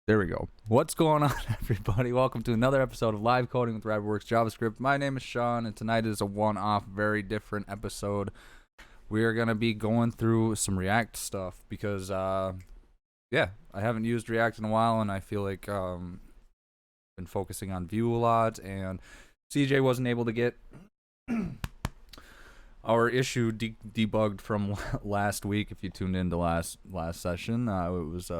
There we go. What's going on, everybody? Welcome to another episode of Live Coding with rabbitwerks JavaScript. My name is Sean, and tonight is a one-off, very different episode. We are going to be going through some React stuff because, I haven't used React in a while, and I feel like been focusing on Vue a lot, and CJ wasn't able to get our issue debugged from last week. If you tuned into last session, it was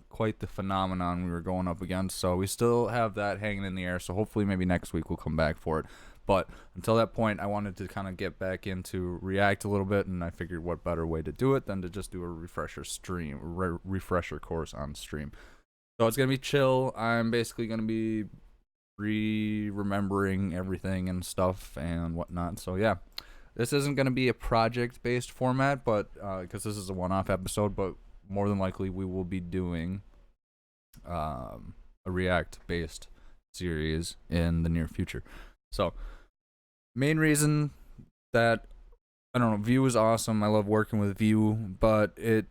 quite the phenomenon we were going up against. So we still have that hanging in the air. So hopefully maybe next week we'll come back for it. But until that point, I wanted to kind of get back into React a little bit, and I figured what better way to do it than to just do a refresher course on stream. So it's gonna be chill. I'm basically gonna be remembering everything and stuff and whatnot. So yeah, this isn't gonna be a project-based format, but because this is a one-off episode, but more than likely we will be doing a React-based series in the near future. So, main reason that, I don't know, Vue is awesome. I love working with Vue, but it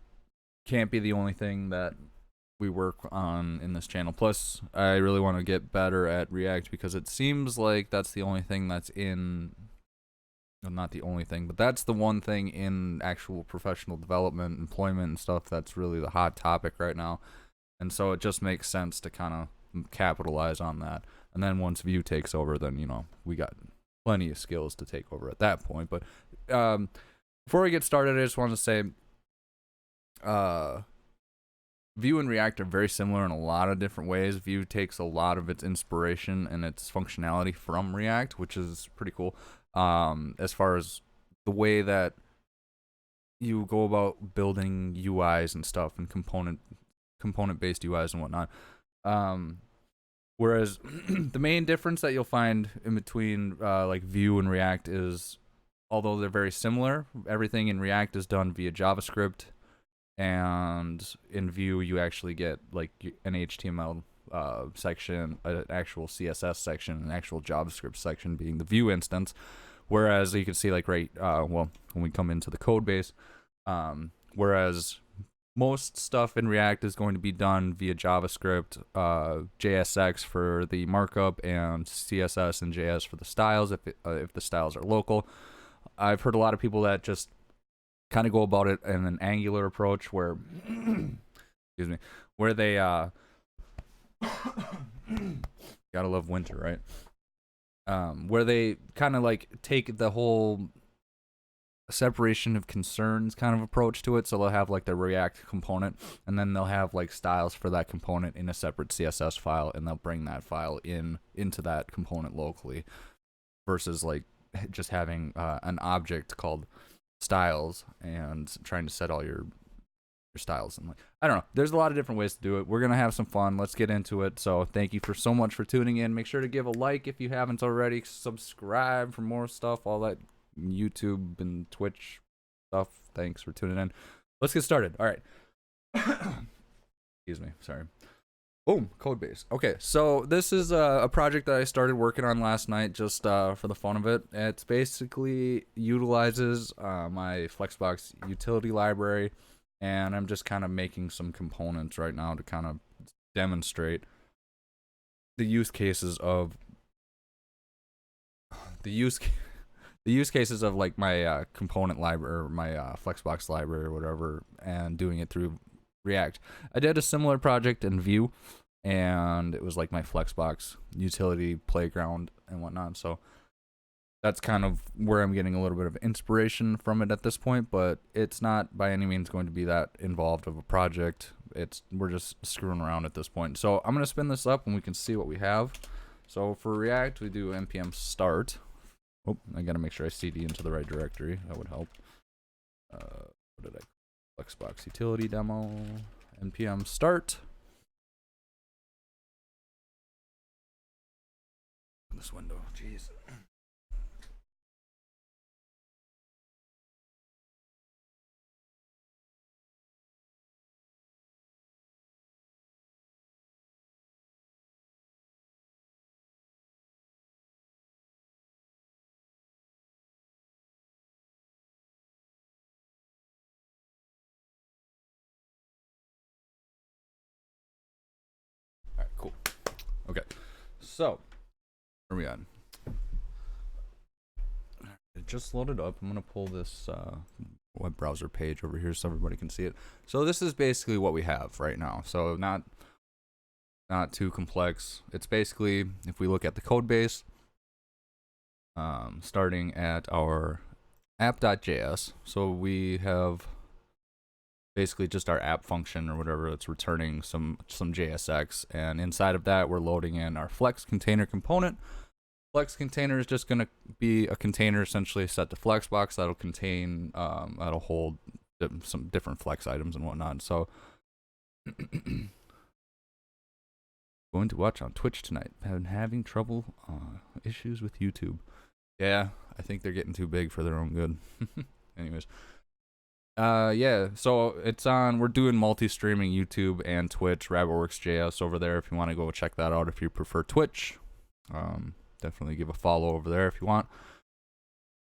can't be the only thing that we work on in this channel. Plus, I really want to get better at React because it seems like that's the only thing that's in, well, not the only thing, but that's the one thing in actual professional development, employment, and stuff that's really the hot topic right now. And so it just makes sense to kind of capitalize on that. And then once Vue takes over, then, you know, we got plenty of skills to take over at that point. But before we get started, I just want to say Vue and React are very similar in a lot of different ways. Vue takes a lot of its inspiration and its functionality from React, which is pretty cool. As far as the way that you go about building UIs and stuff and component-based UIs and whatnot. Whereas the main difference that you'll find in between like Vue and React is, although they're very similar, everything in React is done via JavaScript, and in Vue you actually get like an HTML section, an actual CSS section, an actual JavaScript section being the Vue instance. Whereas you can see like when we come into the Codebase, whereas most stuff in React is going to be done via JavaScript, JSX for the markup, and CSS and JS for the styles if the styles are local. I've heard a lot of people that just kind of go about it in an Angular approach where, excuse me, where they gotta love winter, right? Where they kind of like take the whole separation of concerns kind of approach to it. So they'll have like the React component, and then they'll have like styles for that component in a separate CSS file, and they'll bring that file into that component locally, versus like just having an object called styles and trying to set all your styles. And like, I don't know, there's a lot of different ways to do it. We're gonna have some fun. Let's get into it. So thank you so much for tuning in. Make sure to give a like if you haven't already. Subscribe for more stuff, all that YouTube and Twitch stuff. Thanks for tuning in. Let's get started. All right. Excuse me, sorry. Boom, Codebase. Okay, so this is a project that I started working on last night just for the fun of it. It basically utilizes my Flexbox utility library, and I'm just kind of making some components right now to kind of demonstrate the use cases of like my component library, or my Flexbox library or whatever, and doing it through React. I did a similar project in Vue, and it was like my Flexbox utility playground and whatnot. So that's kind of where I'm getting a little bit of inspiration from it at this point, but it's not by any means going to be that involved of a project. We're just screwing around at this point. So I'm going to spin this up and we can see what we have. So for React, we do npm start. Oh, I got to make sure I cd into the right directory. That would help. What did I? Flexbox utility demo, npm start. This window, jeez. Okay, so where are we at? It just loaded up. I'm gonna pull this web browser page over here so everybody can see it. So this is basically what we have right now. So not too complex. It's basically, if we look at the code base, starting at our app.js. So we have basically just our app function or whatever that's returning some JSX, and inside of that we're loading in our flex container component. Flex container is just going to be a container essentially set to Flexbox that'll contain that'll hold some different flex items and whatnot. So going to watch on Twitch tonight. Been having trouble issues with YouTube. Yeah, I think they're getting too big for their own good. Anyways. Yeah, so it's on, we're doing multi-streaming YouTube and Twitch, rabbitwerks.js over there if you want to go check that out if you prefer Twitch. Definitely give a follow over there if you want.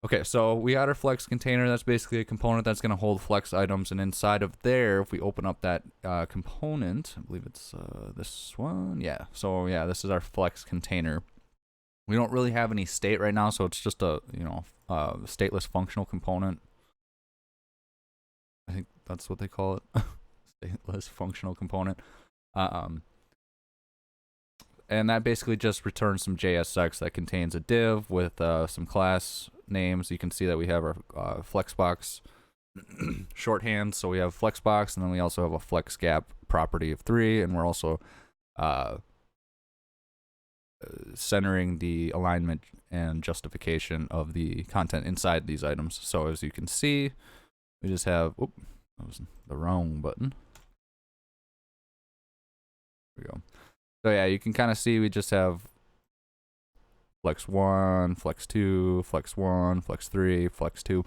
Okay, so we got our flex container. That's basically a component that's going to hold flex items, and inside of there, if we open up that component, I believe it's this one. Yeah, so yeah, this is our flex container. We don't really have any state right now, so it's just a, stateless functional component. I think that's what they call it. Stateless functional component. And that basically just returns some JSX that contains a div with some class names. You can see that we have our Flexbox shorthand. So we have Flexbox, and then we also have a FlexGap property of 3, and we're also centering the alignment and justification of the content inside these items. So as you can see, we just have, that was the wrong button. There we go. So yeah, you can kind of see we just have flex 1, flex 2, flex 1, flex 3, flex 2.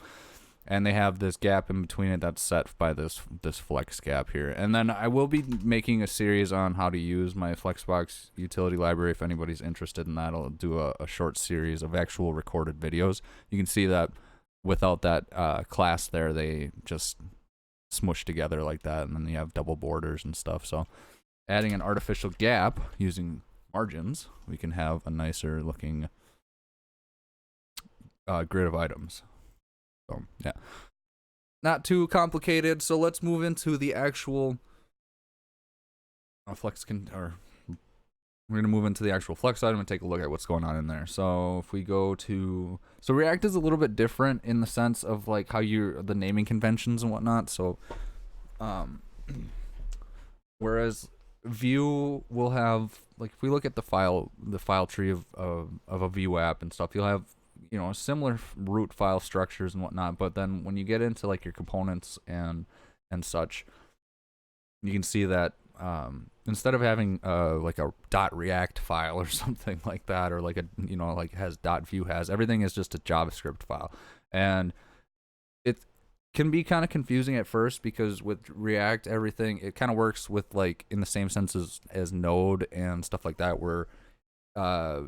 And they have this gap in between it that's set by this flex gap here. And then I will be making a series on how to use my Flexbox utility library. If anybody's interested in that, I'll do a short series of actual recorded videos. You can see that without that class there, they just smush together like that, and then you have double borders and stuff. So adding an artificial gap using margins, we can have a nicer looking grid of items. So yeah, not too complicated. So let's move into the actual we're gonna move into the actual flex item and take a look at what's going on in there. So if we go to, so React is a little bit different in the sense of like how the naming conventions and whatnot. So whereas Vue will have, like, if we look at the file tree of a Vue app and stuff, you'll have, similar root file structures and whatnot. But then when you get into like your components and such, you can see that instead of having like a .react file or something like that, or like a like has .vue has, everything is just a JavaScript file, and it can be kind of confusing at first because with React, everything, it kind of works with like in the same sense as Node and stuff like that, where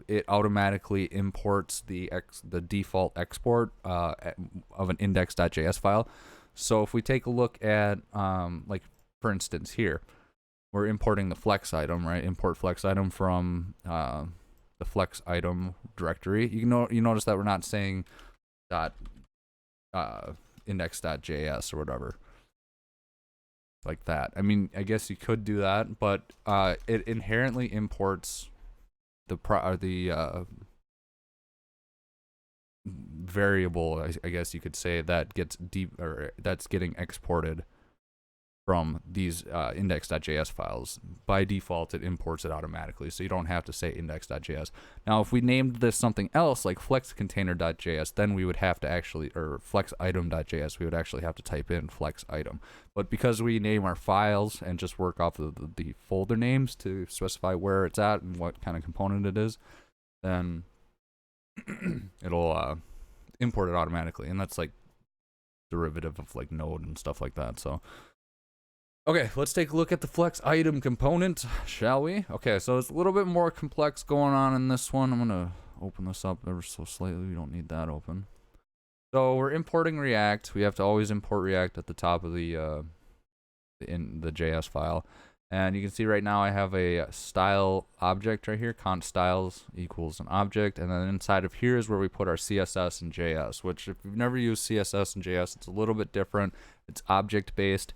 it automatically imports the default export of an index.js file. So if we take a look at like for instance here, we're importing the flex item, right? Import flex item from the flex item directory. You notice that we're not saying index.js or whatever like that. I mean, I guess you could do that, but it inherently imports the variable, I guess you could say, that gets that's getting exported from these index.js files. By default, it imports it automatically, so you don't have to say index.js. Now, if we named this something else, like flexcontainer.js, then we would have to actually, or flexitem.js, we would actually have to type in flexitem. But because we name our files and just work off of the folder names to specify where it's at and what kind of component it is, then it'll import it automatically. And that's like derivative of like Node and stuff like that. So okay, let's take a look at the flex item component, shall we? Okay, so it's a little bit more complex going on in this one. I'm gonna open this up ever so slightly. We don't need that open. So we're importing React. We have to always import React at the top of the JS file. And you can see right now I have a style object right here, const styles equals an object, and then inside of here is where we put our CSS and JS, which if you've never used CSS and JS, it's a little bit different. It's object based,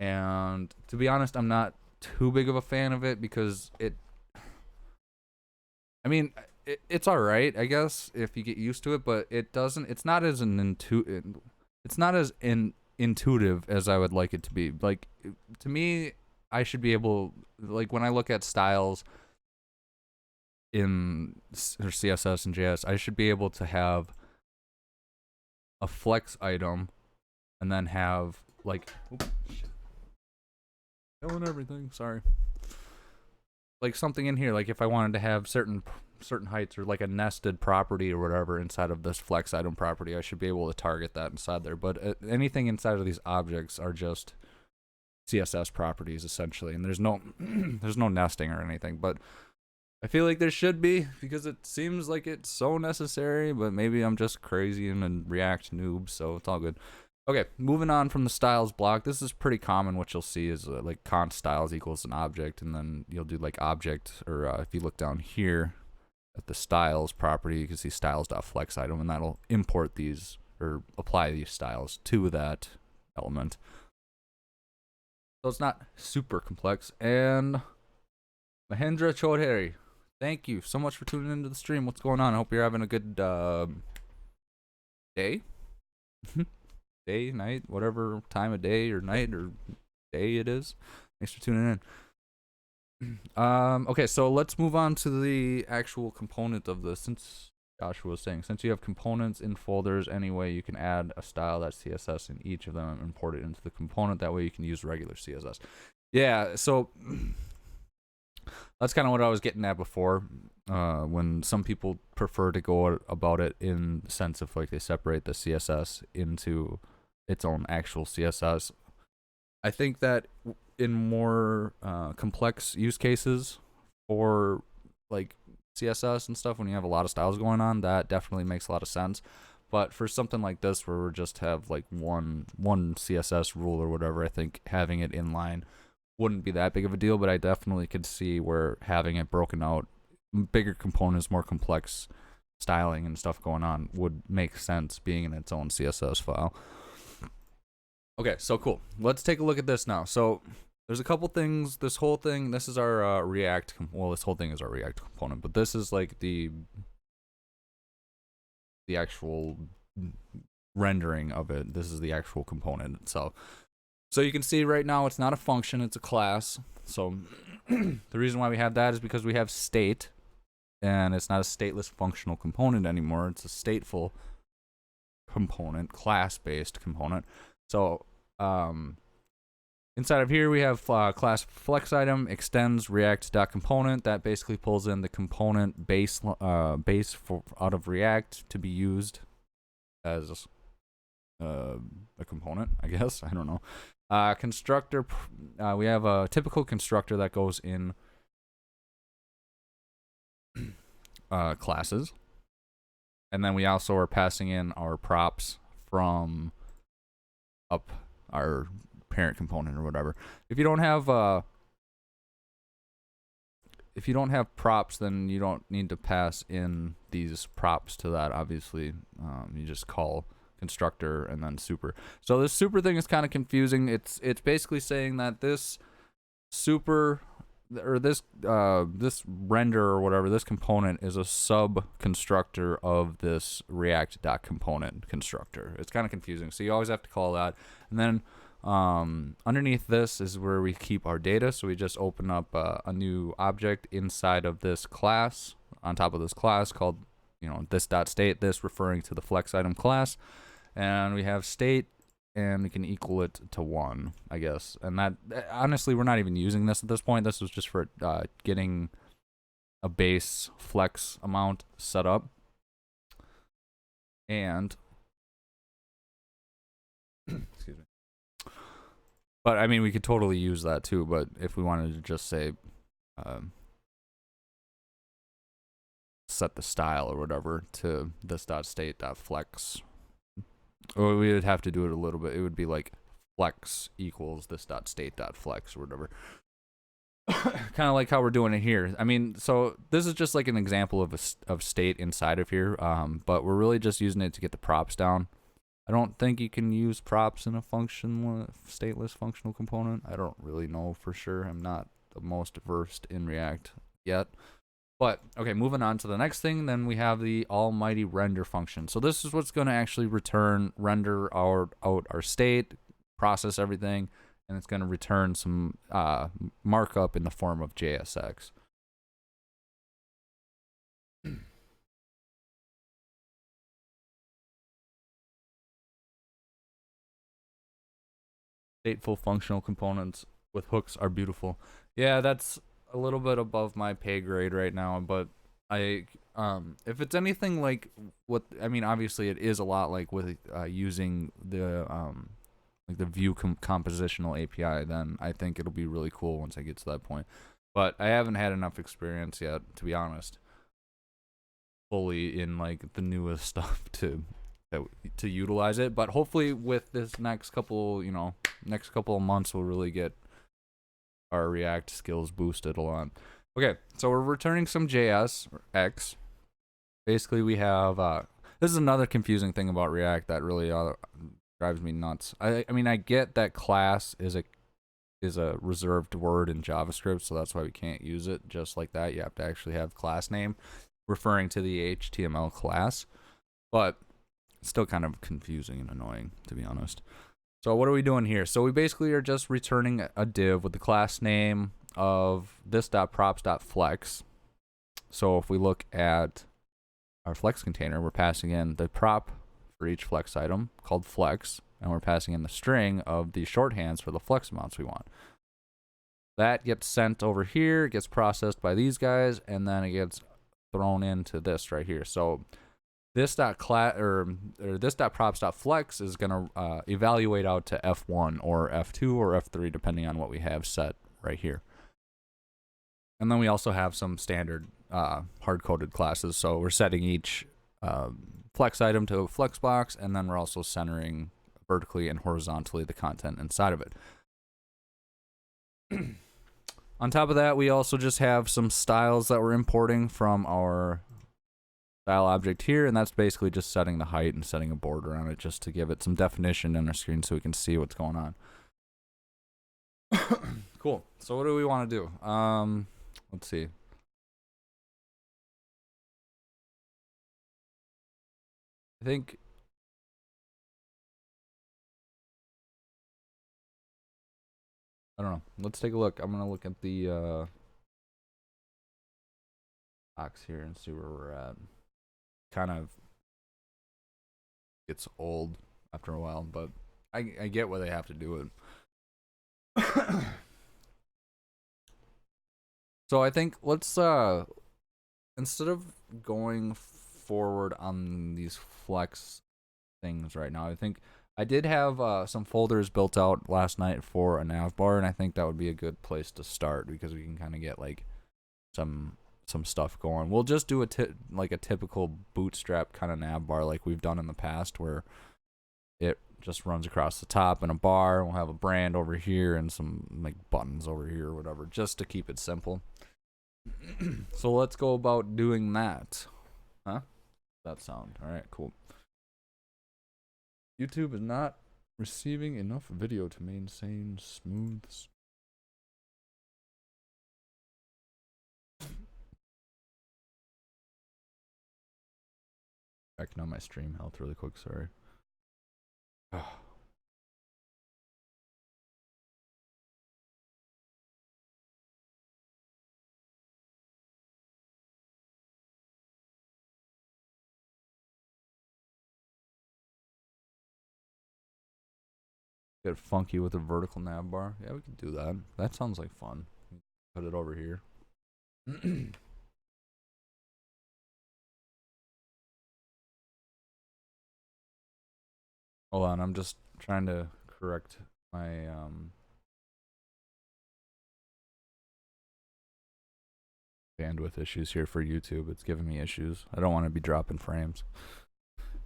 and to be honest, I'm not too big of a fan of it because it's all right, I guess, if you get used to it, but it's not as intuitive as I would like it to be. Like, to me, I should be able, like, when I look at styles in CSS and JS, I should be able to have a flex item and then have, like, killing everything, sorry. Like, something in here, like if I wanted to have certain heights or like a nested property or whatever inside of this flex item property, I should be able to target that inside there. But anything inside of these objects are just CSS properties essentially, and there's no there's no nesting or anything, but I feel like there should be because it seems like it's so necessary, but maybe I'm just crazy and a React noob, so it's all good. Okay, moving on from the styles block. This is pretty common. What you'll see is like const styles equals an object, and then you'll do like object, or if you look down here at the styles property, you can see styles.flex item, and that'll import these or apply these styles to that element. So it's not super complex. And Mahendra Chaudhary, thank you so much for tuning into the stream. What's going on? I hope you're having a good day, day, night, whatever time of day or night or day it is. Thanks for tuning in. Okay, so let's move on to the actual component of this. Since Joshua was saying, since you have components in folders anyway, you can add a style.css in each of them and import it into the component. That way you can use regular CSS. Yeah, so that's kind of what I was getting at before, when some people prefer to go about it in the sense of like they separate the CSS into its own actual CSS. I think that in more complex use cases for like CSS and stuff, when you have a lot of styles going on, that definitely makes a lot of sense. But for something like this where we just have like one CSS rule or whatever, I think having it inline wouldn't be that big of a deal. But I definitely could see where having it broken out, bigger components, more complex styling and stuff going on would make sense being in its own CSS file. Okay, so cool. Let's take a look at this now. So there's a couple things. This whole thing, this is our React. Well, this whole thing is our React component, but this is like the actual rendering of it. This is the actual component itself. So you can see right now it's not a function, it's a class. So the reason why we have that is because we have state, and it's not a stateless functional component anymore. It's a stateful component, class-based component. So inside of here we have class flex item extends react.component. That basically pulls in the component base out of React to be used as a component, I guess. I don't know. Constructor, we have a typical constructor that goes in classes, and then we also are passing in our props from up our parent component or whatever. If you don't have props, then you don't need to pass in these props to that. Obviously, you just call constructor and then super. So this super thing is kind of confusing. It's basically saying that this super or this render or whatever, this component is a sub constructor of this react.component constructor. It's kind of confusing, so you always have to call that. And then underneath this is where we keep our data. So we just open up a new object inside of this class, on top of this class, called this.state, this referring to the flex item class, and we have state, and we can equal it to 1, I guess. And that, honestly, we're not even using this at this point. This was just for getting a base flex amount set up. And excuse me. But I mean, we could totally use that too. But if we wanted to just say set the style or whatever to this.state.flex, or we would have to do it a little bit. It would be like flex equals this.state.flex or whatever. kind of like how we're doing it here. I mean, so this is just like an example of of state inside of here, but we're really just using it to get the props down. I don't think you can use props in a stateless functional component. I don't really know for sure. I'm not the most versed in React yet. But, okay, moving on to the next thing, then we have the almighty render function. So this is what's going to actually render out our state, process everything, and it's going to return some markup in the form of JSX. Stateful functional components with hooks are beautiful. Yeah, that's a little bit above my pay grade right now, but if it's anything like what I mean, obviously it is a lot like with using the like the view compositional API, then I think it'll be really cool once I get to that point. But I haven't had enough experience yet, to be honest, fully in like the newest stuff to utilize it. But hopefully with this next couple of months, we'll really get our React skills boosted a lot. Okay, so we're returning some JS or X. Basically, we have this is another confusing thing about React that really drives me nuts. I mean, I get that class is a reserved word in JavaScript, so that's why we can't use it just like that. You have to actually have class name referring to the HTML class, but it's still kind of confusing and annoying, to be honest. So what are we doing here? So we basically are just returning a div with the class name of this.props.flex. So if we look at our flex container, we're passing in the prop for each flex item called flex, and we're passing in the string of the shorthands for the flex amounts we want. That gets sent over here, gets processed by these guys, and then it gets thrown into this right here. So this.props.flex is going to evaluate out to F1 or F2 or F3 depending on what we have set right here. And then we also have some standard hard-coded classes. So we're setting each flex item to a flex box, and then we're also centering vertically and horizontally the content inside of it. On top of that, we also just have some styles that we're importing from our style object here, and that's basically just setting the height and setting a border on it just to give it some definition in our screen so we can see what's going on. Cool. So what do we want to do? Let's see. I think I don't know. Let's take a look. I'm gonna look at the box here and see where we're at. Kind of gets old after a while, but I get why they have to do it. So I think let's instead of going forward on these flex things right now, I think I did have some folders built out last night for a Navbar, and I think that would be a good place to start because we can kind of get like some stuff going. We'll just do a typical bootstrap kind of Navbar like we've done in the past, where it just runs across the top in a bar. We'll have a brand over here and some like buttons over here or whatever, just to keep it simple. So let's go about doing that. Huh? That sound. All right, cool. YouTube is not receiving enough video to maintain smooth. Checking on my stream health really quick, sorry. Get funky with a vertical nav bar. Yeah, we could do that. That sounds like fun. Put it over here. Hold on, I'm just trying to correct my bandwidth issues here for YouTube. It's giving me issues. I don't want to be dropping frames.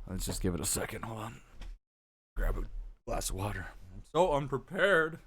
Let's just give it a second. Hold on. Grab a glass of water. I'm so unprepared.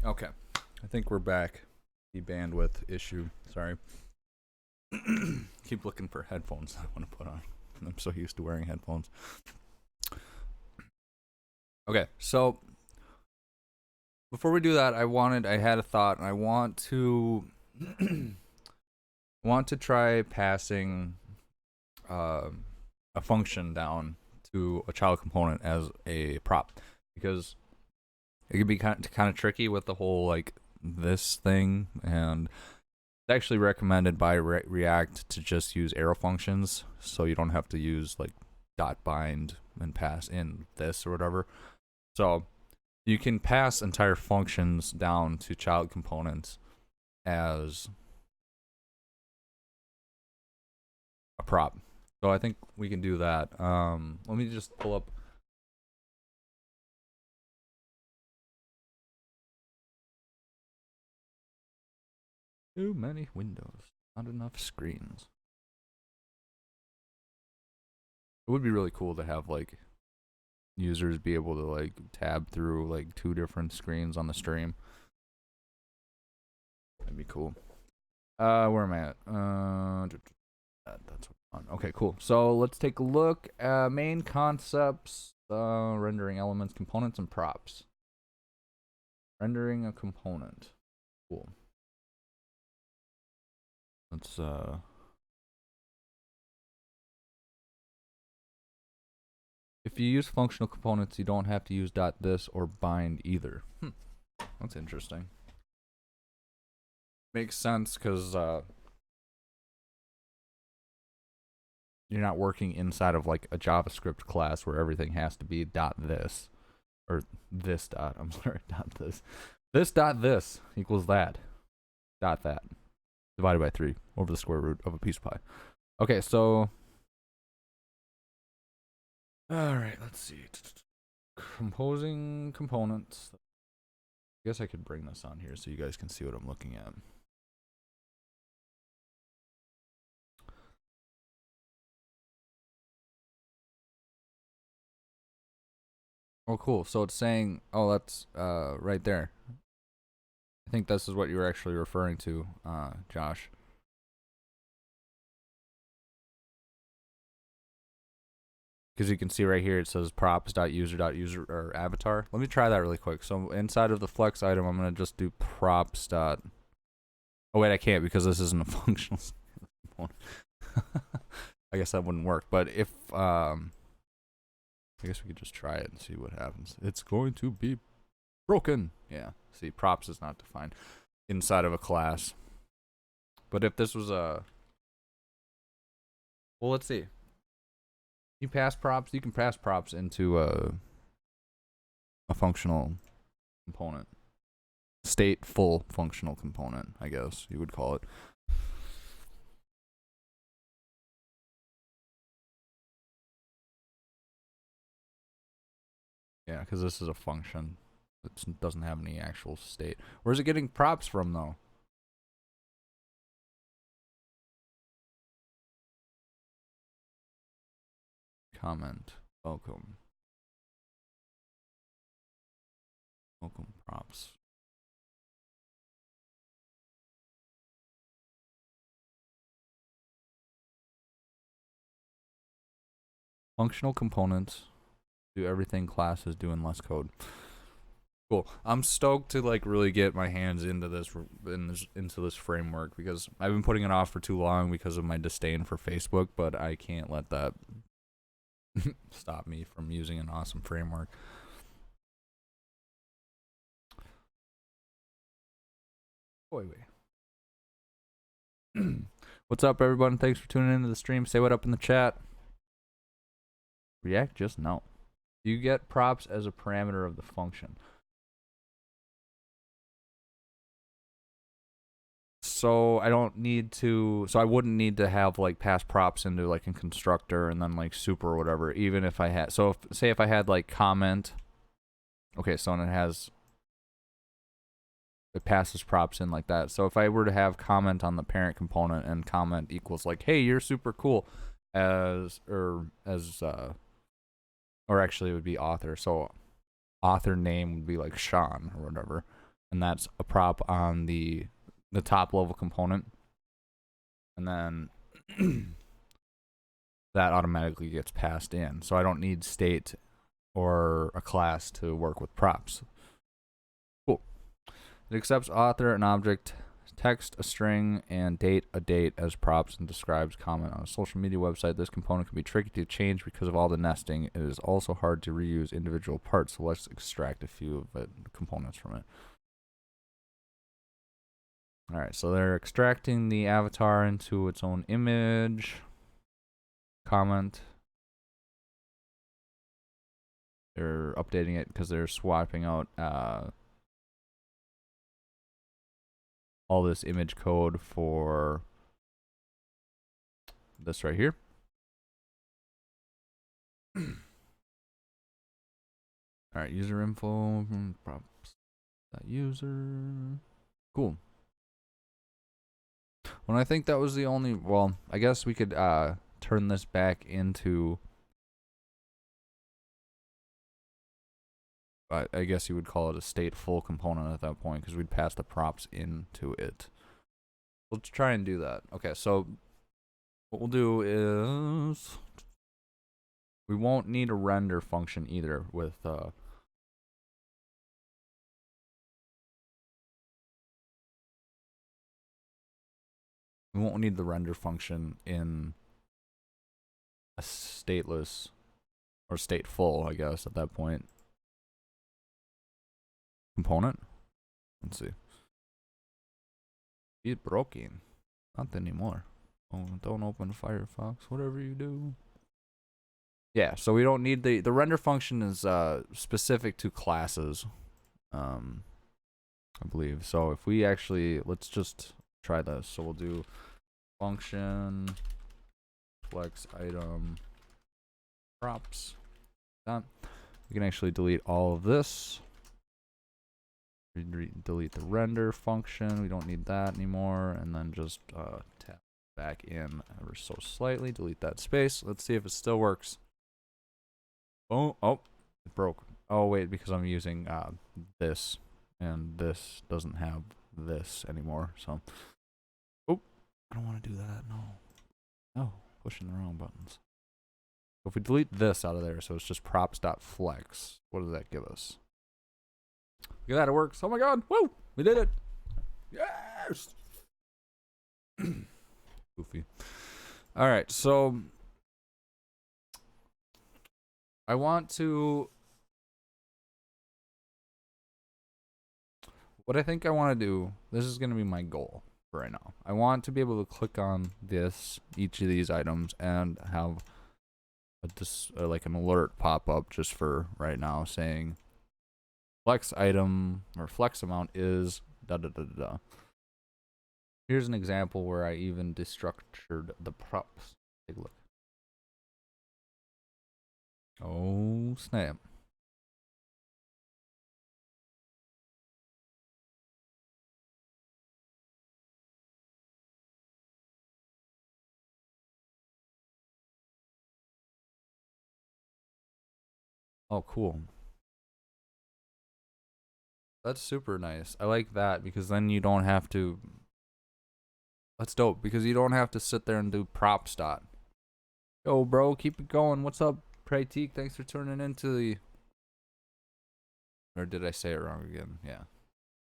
Okay, I think we're back. The bandwidth issue. Sorry. Keep looking for headphones I want to put on. I'm so used to wearing headphones. Okay, so before we do that, I had a thought, and I want to try passing a function down to a child component as a prop, because it could be kind of tricky with the whole like this thing, and it's actually recommended by React to just use arrow functions, so you don't have to use like dot bind and pass in this or whatever. So you can pass entire functions down to child components as a prop. So I think we can do that. Let me just pull up. Too many windows, not enough screens. It would be really cool to have like users be able to like tab through like 2 different screens on the stream. That'd be cool. Where am I at? That's what. Okay, cool. So let's take a look. Main concepts, rendering elements, components, and props. Rendering a component. Cool. Let's if you use functional components, you don't have to use .this or bind either. That's interesting. Makes sense, because you're not working inside of like a JavaScript class where everything has to be .this or this dot. I'm sorry, .this. This dot this equals that dot that divided by 3 over the square root of a piece of pie. Okay, so all right, let's see. Composing components. I guess I could bring this on here so you guys can see what I'm looking at. Oh, cool. So it's saying, oh, that's right there. I think this is what you were actually referring to, Josh. Because you can see right here it says props.user.user or avatar. Let me try that really quick. So inside of the flex item, I'm going to just do props. Oh, wait, I can't because this isn't a functional component. I guess that wouldn't work. But if, I guess we could just try it and see what happens. It's going to be broken. Yeah. See, props is not defined inside of a class. But if this was a, well, let's see. You can pass props into a functional component. Stateful functional component, I guess you would call it. Yeah, because this is a function that doesn't have any actual state. Where's it getting props from, though? Comment. Welcome. Welcome props. Functional components do everything classes do in less code. Cool. I'm stoked to like really get my hands into this framework, because I've been putting it off for too long because of my disdain for Facebook, but I can't let that stop me from using an awesome framework. Wait. What's up, everyone? Thanks for tuning into the stream. Say what up in the chat. React just no. You get props as a parameter of the function. So I don't need to, so I wouldn't need to have like pass props into like a constructor and then like super or whatever, even if I had, so if, say if I had like comment, okay, so it passes props in like that. So if I were to have comment on the parent component and comment equals like, hey, you're super cool, or actually it would be author. So author name would be like Sean or whatever. and that's a prop on the top level component, and then that automatically gets passed in. So I don't need state or a class to work with props. Cool. It accepts author, an object, text, a string, and date, a date as props, and describes comment on a social media website. This component can be tricky to change because of all the nesting. It is also hard to reuse individual parts, so let's extract a few of the components from it. Alright, so they're extracting the avatar into its own image. Comment. They're updating it because they're swapping out all this image code for this right here. Alright, user info, props, user. Cool. When I think that was the only, well, I guess we could turn this back into, I guess you would call it a stateful component at that point, because we'd pass the props into it. Let's try and do that. Okay, so what we'll do is we won't need a render function either with we won't need the render function in a stateless or stateful, I guess, at that point. Component. Let's see. It's broken. Not anymore. Oh, don't open Firefox. Whatever you do. Yeah, so we don't need the render function is specific to classes, I believe. So if we actually, let's just try this. So we'll do function flex item props. Done. We can actually delete all of this. Delete the render function. We don't need that anymore. And then just tap back in ever so slightly. Delete that space. Let's see if it still works. Oh, it broke. Oh, wait, because I'm using this. And this doesn't have this anymore. So, oh, I don't want to do that. No, pushing the wrong buttons. So if we delete this out of there, so it's just props.flex, what does that give us? Look at that, it works. Oh my god, woo! We did it! Yes! Goofy. Alright, so I want to, what I think I want to do, this is going to be my goal for right now. I want to be able to click on each of these items, and have like an alert pop up just for right now saying flex item or flex amount is da da da da. Here's an example where I even destructured the props. Take a look. Oh snap. Oh cool. That's super nice. I like that because then you don't have to, that's dope because you don't have to sit there and do props dot. Yo bro, keep it going. What's up, Pratik? Thanks for tuning into the, or did I say it wrong again? Yeah.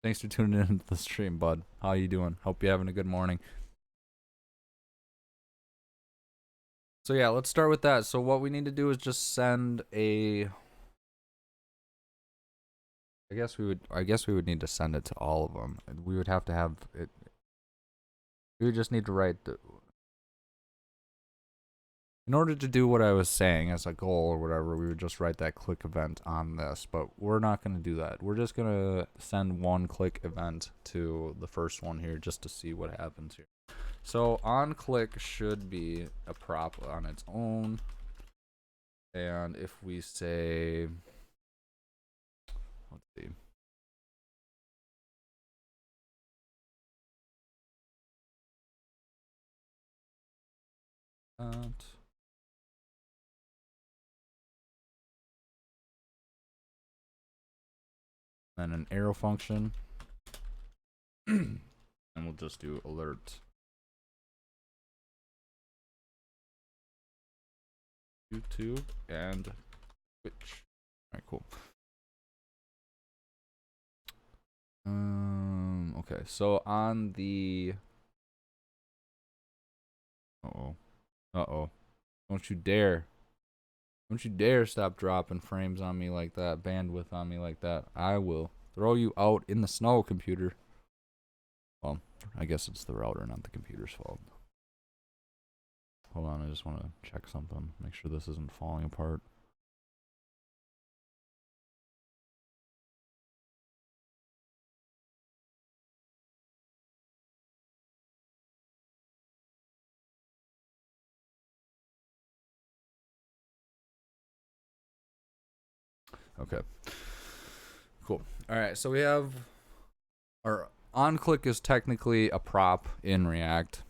Thanks for tuning in to the stream, bud. How you doing? Hope you're having a good morning. So yeah, let's start with that. So what we need to do is just send a, I guess we would need to send it to all of them. We would have to have it. We would just need to write the, in order to do what I was saying as a goal or whatever, we would just write that click event on this, but we're not going to do that. We're just going to send one click event to the first one here just to see what happens here. So on click should be a prop on its own. And if we say, let's see. And an arrow function. And we'll just do alert YouTube and Twitch. All right, cool. Okay, so on the don't you dare stop dropping frames on me like that, bandwidth on me like that. I will throw you out in the snow, computer. Well, I guess it's the router, not the computer's fault. Hold on, I just want to check something, make sure this isn't falling apart. Okay. Cool. All right, so we have our onClick is technically a prop in React.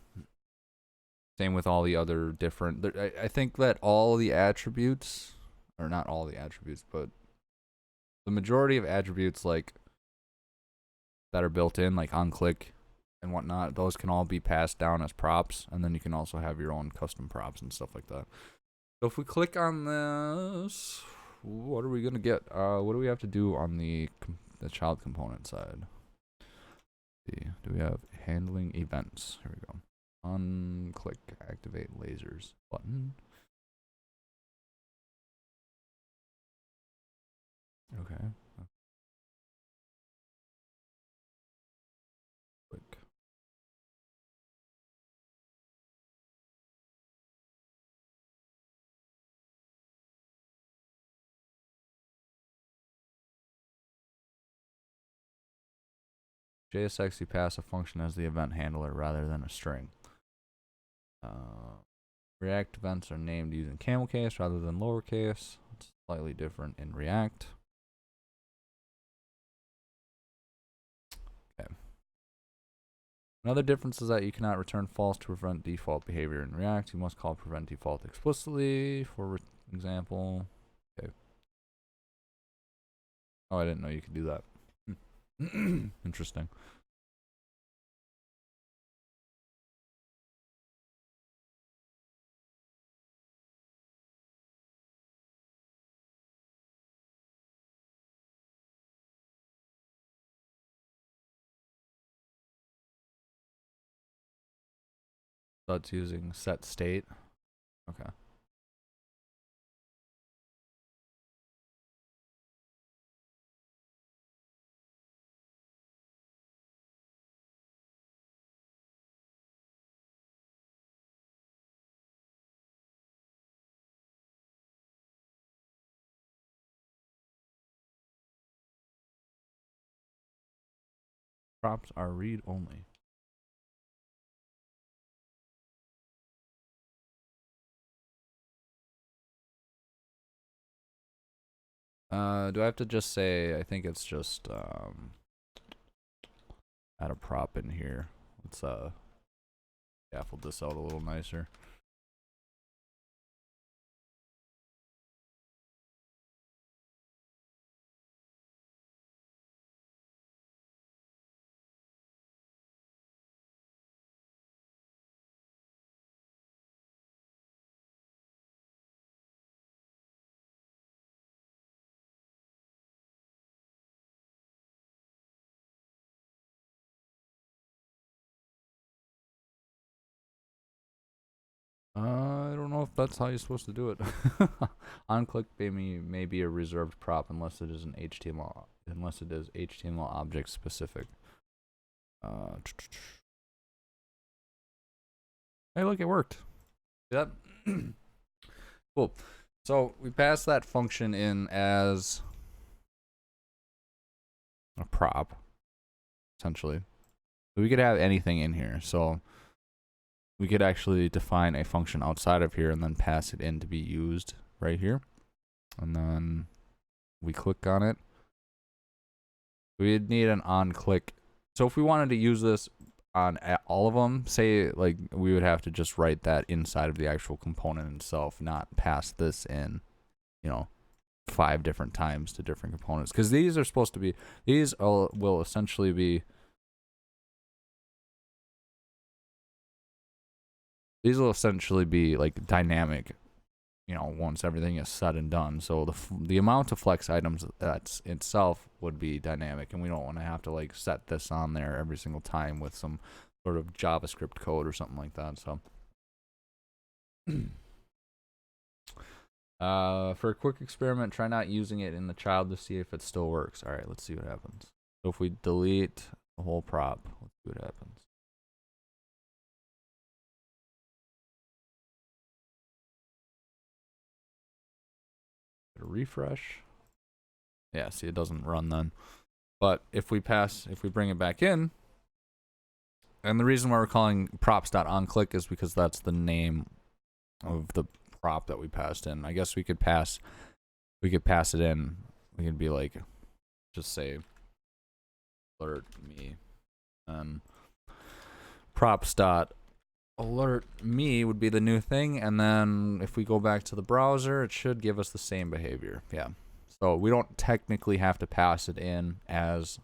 Same with all the other different. I think that all the attributes, or not all the attributes, but the majority of attributes like that are built in, like onClick and whatnot, those can all be passed down as props, and then you can also have your own custom props and stuff like that. So if we click on this, what are we gonna get? What do we have to do on the child component side? Let's see, do we have handling events? Here we go. Unclick, activate lasers button. Okay. Click. JSX, pass a function as the event handler rather than a string. React events are named using camel case rather than lowercase. It's slightly different in React. Okay. Another difference is that you cannot return false to prevent default behavior in React. You must call prevent default explicitly, for example. Okay. Oh, I didn't know you could do that. Interesting. That's using set state. Okay. Props are read only. Do I have to just say, I think it's just add a prop in here. Let's scaffold this out a little nicer. I don't know if that's how you're supposed to do it. OnClick may be a reserved prop unless it is an HTML, unless it is HTML object specific. Hey, look, it worked. Yep. Cool. So we passed that function in as a prop, essentially. So we could have anything in here. So we could actually define a function outside of here and then pass it in to be used right here. And then we click on it. We'd need an onClick. So if we wanted to use this on all of them, say like we would have to just write that inside of the actual component itself, not pass this in, you know, 5 different times to different components. Because these are supposed to be, these will essentially be these will essentially be like dynamic, you know, once everything is said and done. So the amount of flex items that's itself would be dynamic, and we don't want to have to like set this on there every single time with some sort of JavaScript code or something like that. So for a quick experiment, try not using it in the child to see if it still works. All right, let's see what happens. So if we delete the whole prop, let's see what happens. Refresh. Yeah, see, it doesn't run then. But if we bring it back in, and the reason why we're calling props.onClick is because that's the name of the prop that we passed in. I guess we could pass it in. We could be like, just say alert me, and props.alert me would be the new thing, and then if we go back to the browser, it should give us the same behavior. Yeah. So we don't technically have to pass it in as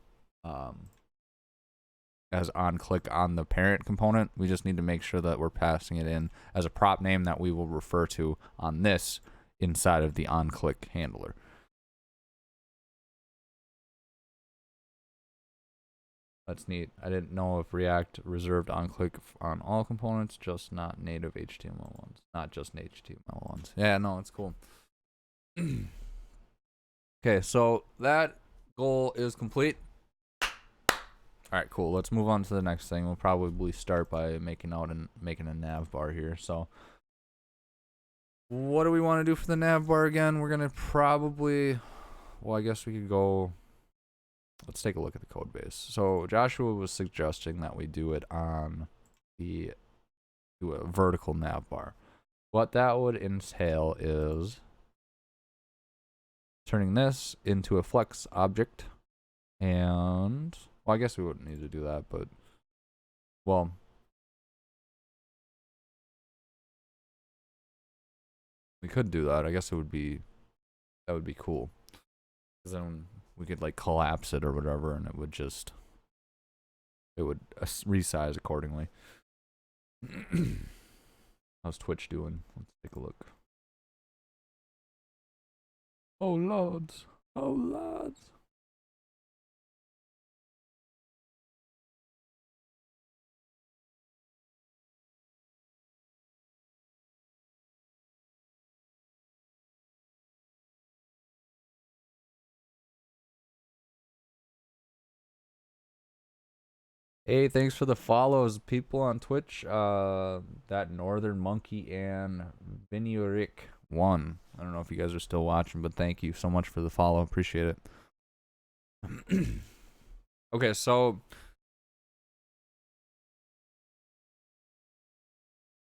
on click on the parent component. We just need to make sure that we're passing it in as a prop name that we will refer to on this inside of the on click handler. That's neat. I didn't know if React reserved on click on all components, just not native HTML ones. Not just HTML ones. Yeah, no, it's cool. Okay, so that goal is complete. All right, cool. Let's move on to the next thing. We'll probably start by making a Navbar here. So what do we want to do for the Navbar again? We're going to probably, well, I guess we could go, let's take a look at the code base. So Joshua was suggesting that we do it on do a vertical Navbar. What that would entail is turning this into a flex object, and well, I guess we wouldn't need to do that, but well, we could do that. I guess that would be cool, because then we could like collapse it or whatever, and it would resize accordingly. How's Twitch doing? Let's take a look. Oh lads. Oh lads. Hey, thanks for the follows, people on Twitch. That Northern Monkey and Vinyuric1. I don't know if you guys are still watching, but thank you so much for the follow. Appreciate it. Okay, so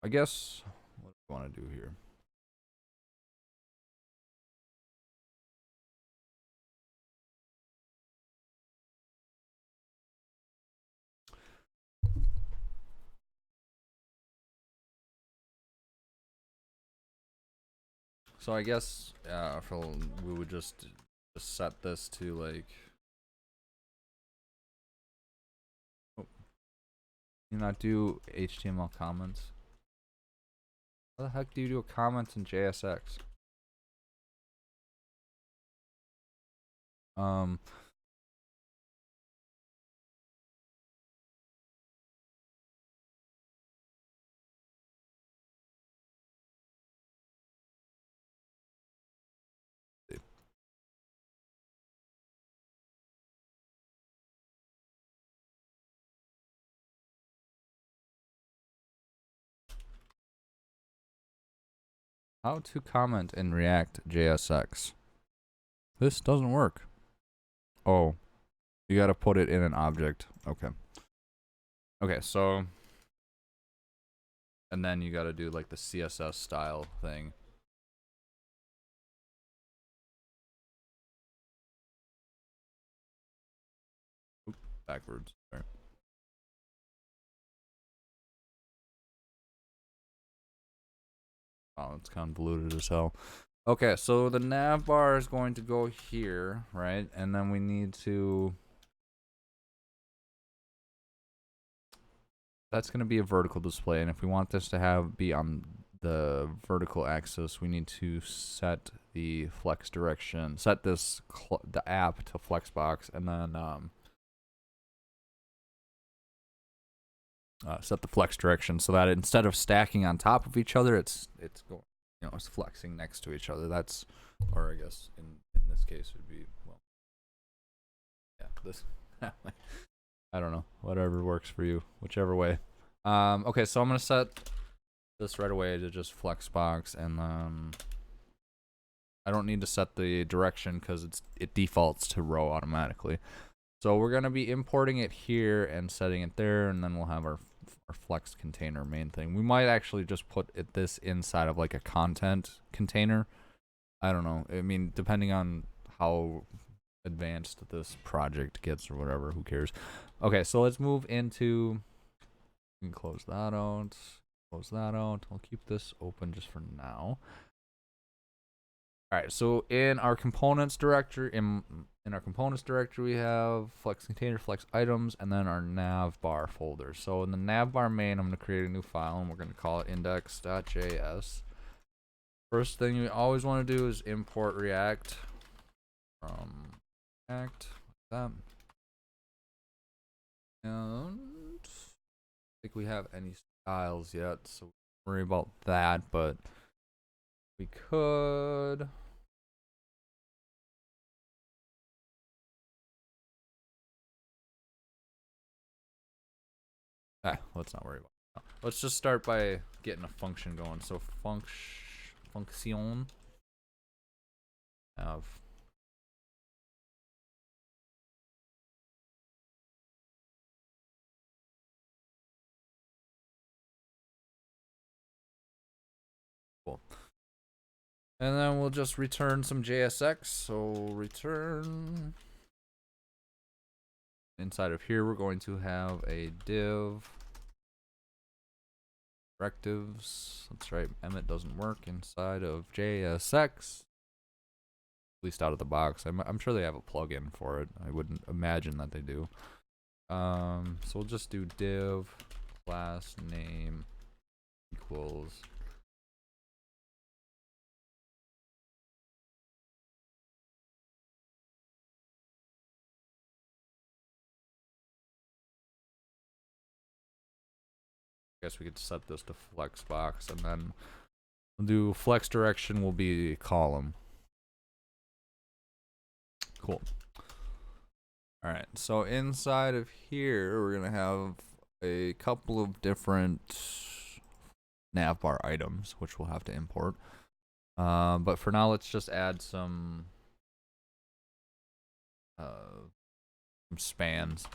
I guess what do we want to do here? So I guess we would just set this to like, oh, you not do HTML comments? How the heck do you do a comments in JSX? How to comment in reactjs. This doesn't work. Oh, you gotta put it in an object. Okay. Okay, so, and then you gotta do like the CSS style thing. Oop, backwards. Sorry. Oh, it's convoluted as hell. Okay, so the nav bar is going to go here, right? And then we need to that's going to be a vertical display, and if we want this to be on the vertical axis, we need to set the flex direction, set this the app to flexbox, and then set the flex direction so that instead of stacking on top of each other, it's going, it's flexing next to each other. That's, or I guess in this case would be, well, yeah, this. I don't know, whatever works for you, whichever way. Okay, so I'm gonna set this right away to just flexbox, and then I don't need to set the direction because it defaults to row automatically. So we're gonna be importing it here and setting it there, and then we'll have our flex container main thing. We might actually just put this inside of like a content container. I don't know. I mean, depending on how advanced this project gets or whatever, who cares? Okay, so let's move into, we can close that out, I'll keep this open just for now. All right, so in our components directory, in our components directory, we have flex container, flex items, and then our navbar folder. So in the navbar main, I'm going to create a new file, and we're going to call it index.js. First thing you always want to do is import React from React, like that. And I think we have any styles yet, so don't worry about that, but we could. Let's not worry about it. Let's just start by getting a function going. So function have cool. And then we'll just return some JSX. So return. Inside of here, we're going to have a div directives. That's right, Emmet doesn't work inside of JSX. At least out of the box. I'm sure they have a plugin for it. I wouldn't imagine that they do. So we'll just do div class name equals guess we could set this to flexbox, and then we'll do flex direction will be column. Cool. All right, so inside of here, we're gonna have a couple of different navbar items, which we'll have to import. But for now, let's just add some spans.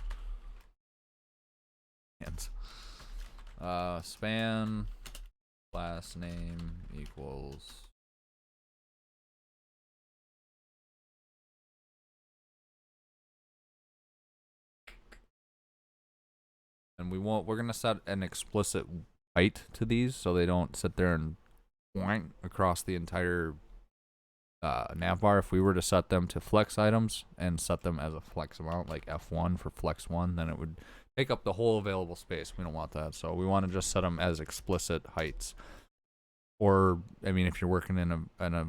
Span class name equals and we're gonna set an explicit height to these so they don't sit there and point across the entire navbar. If we were to set them to flex items and set them as a flex amount, like F1 for flex 1, then it would take up the whole available space. We don't want that, so we want to just set them as explicit heights. Or, I mean, if you're working in a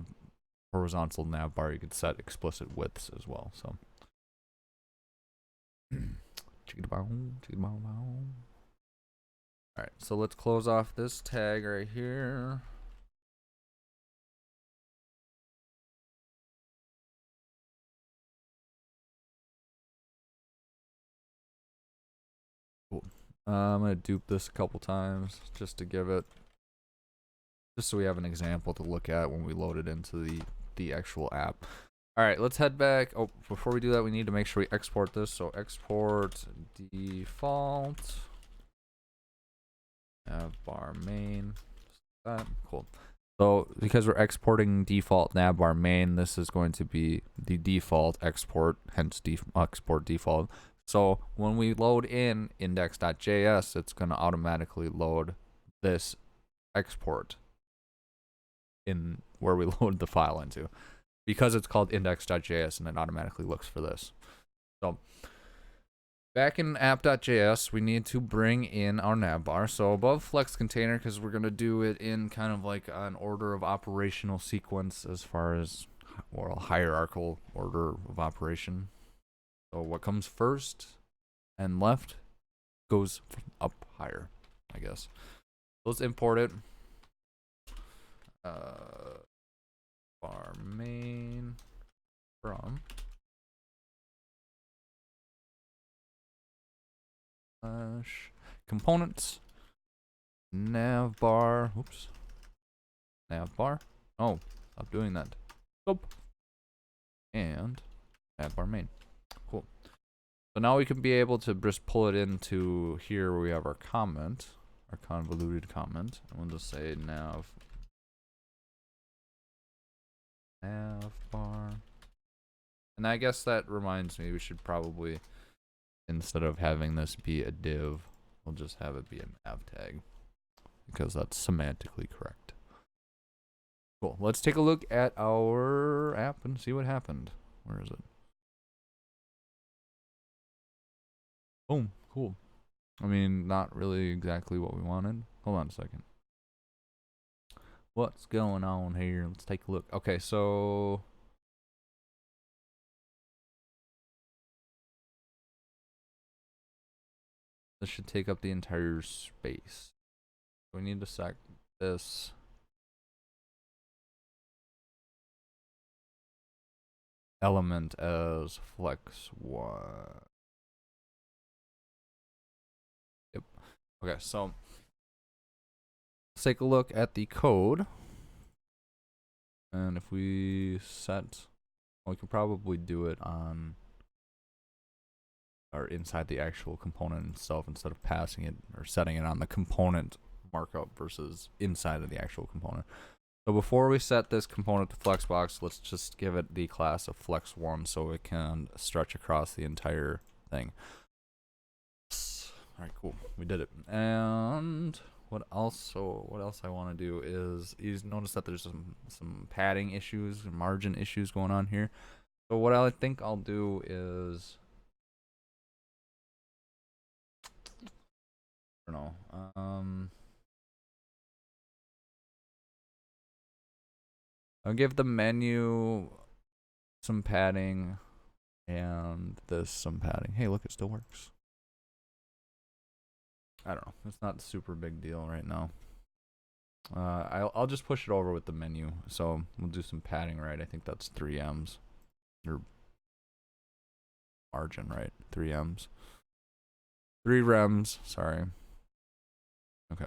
horizontal navbar, you could set explicit widths as well. So, all right, so let's close off this tag right here. Cool. I'm gonna dupe this a couple times just to give it, just so we have an example to look at when we load it into the actual app. All right, let's head back. Oh, before we do that, we need to make sure we export this. So export default navbar main. Cool. So because we're exporting default navbar main, this is going to be the default export, hence export default. So when we load in index.js, it's going to automatically load this export in where we load the file into, because it's called index.js, and it automatically looks for this. So Back in app.js, we need to bring in our navbar. So above flex container, because we're going to do it in kind of like an order of operational sequence as far as, or a hierarchical order of operation. So what comes first and left goes up higher, I guess. So let's import it. Bar main from components navbar. Oops. Navbar. Oh, stop doing that. Stop. And navbar main. Cool. So now we can be able to just pull it into here where we have our comment, our convoluted comment, and we'll just say navbar. And I guess that reminds me, we should probably, instead of having this be a div, we'll just have it be a nav tag, because that's semantically correct. Cool. Let's take a look at our app and see what happened. Where is it? Boom. Cool. I mean, not really exactly what we wanted. Hold on a second. What's going on here? Let's take a look. Okay, so this should take up the entire space. We need to set this element as flex1. Yep. Okay, so let's take a look at the code. And if we set, well, we can probably do it on, or inside the actual component itself instead of passing it or setting it on the component markup versus inside of the actual component. So before we set this component to flexbox, let's just give it the class of flex1 so it can stretch across the entire thing. All right, cool. We did it. And what else? So what else I want to do is you notice that there's some padding issues, margin issues going on here. So what I think I'll do is, I don't know. I'll give the menu some padding and this some padding. Hey, look, it still works. I don't know. It's not a super big deal right now. I'll just push it over with the menu. So we'll do some padding, right? I think that's 3 Ms. Or margin, right? 3 Ms. 3 rems, sorry. Okay.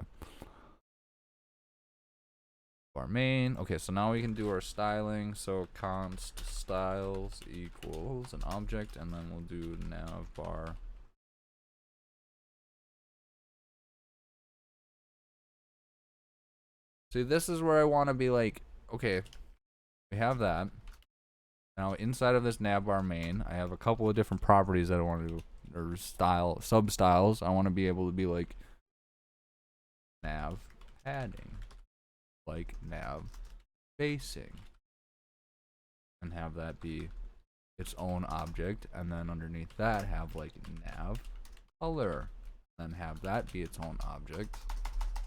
Our main. Okay, so now we can do our styling. So const styles equals an object, and then we'll do navbar. See, this is where I want to be like, okay, we have that. Now inside of this navbar main, I have a couple of different properties that I want to do, or style, sub styles. I want to be able to be like nav padding, like nav spacing, and have that be its own object, and then underneath that have like nav color, then have that be its own object.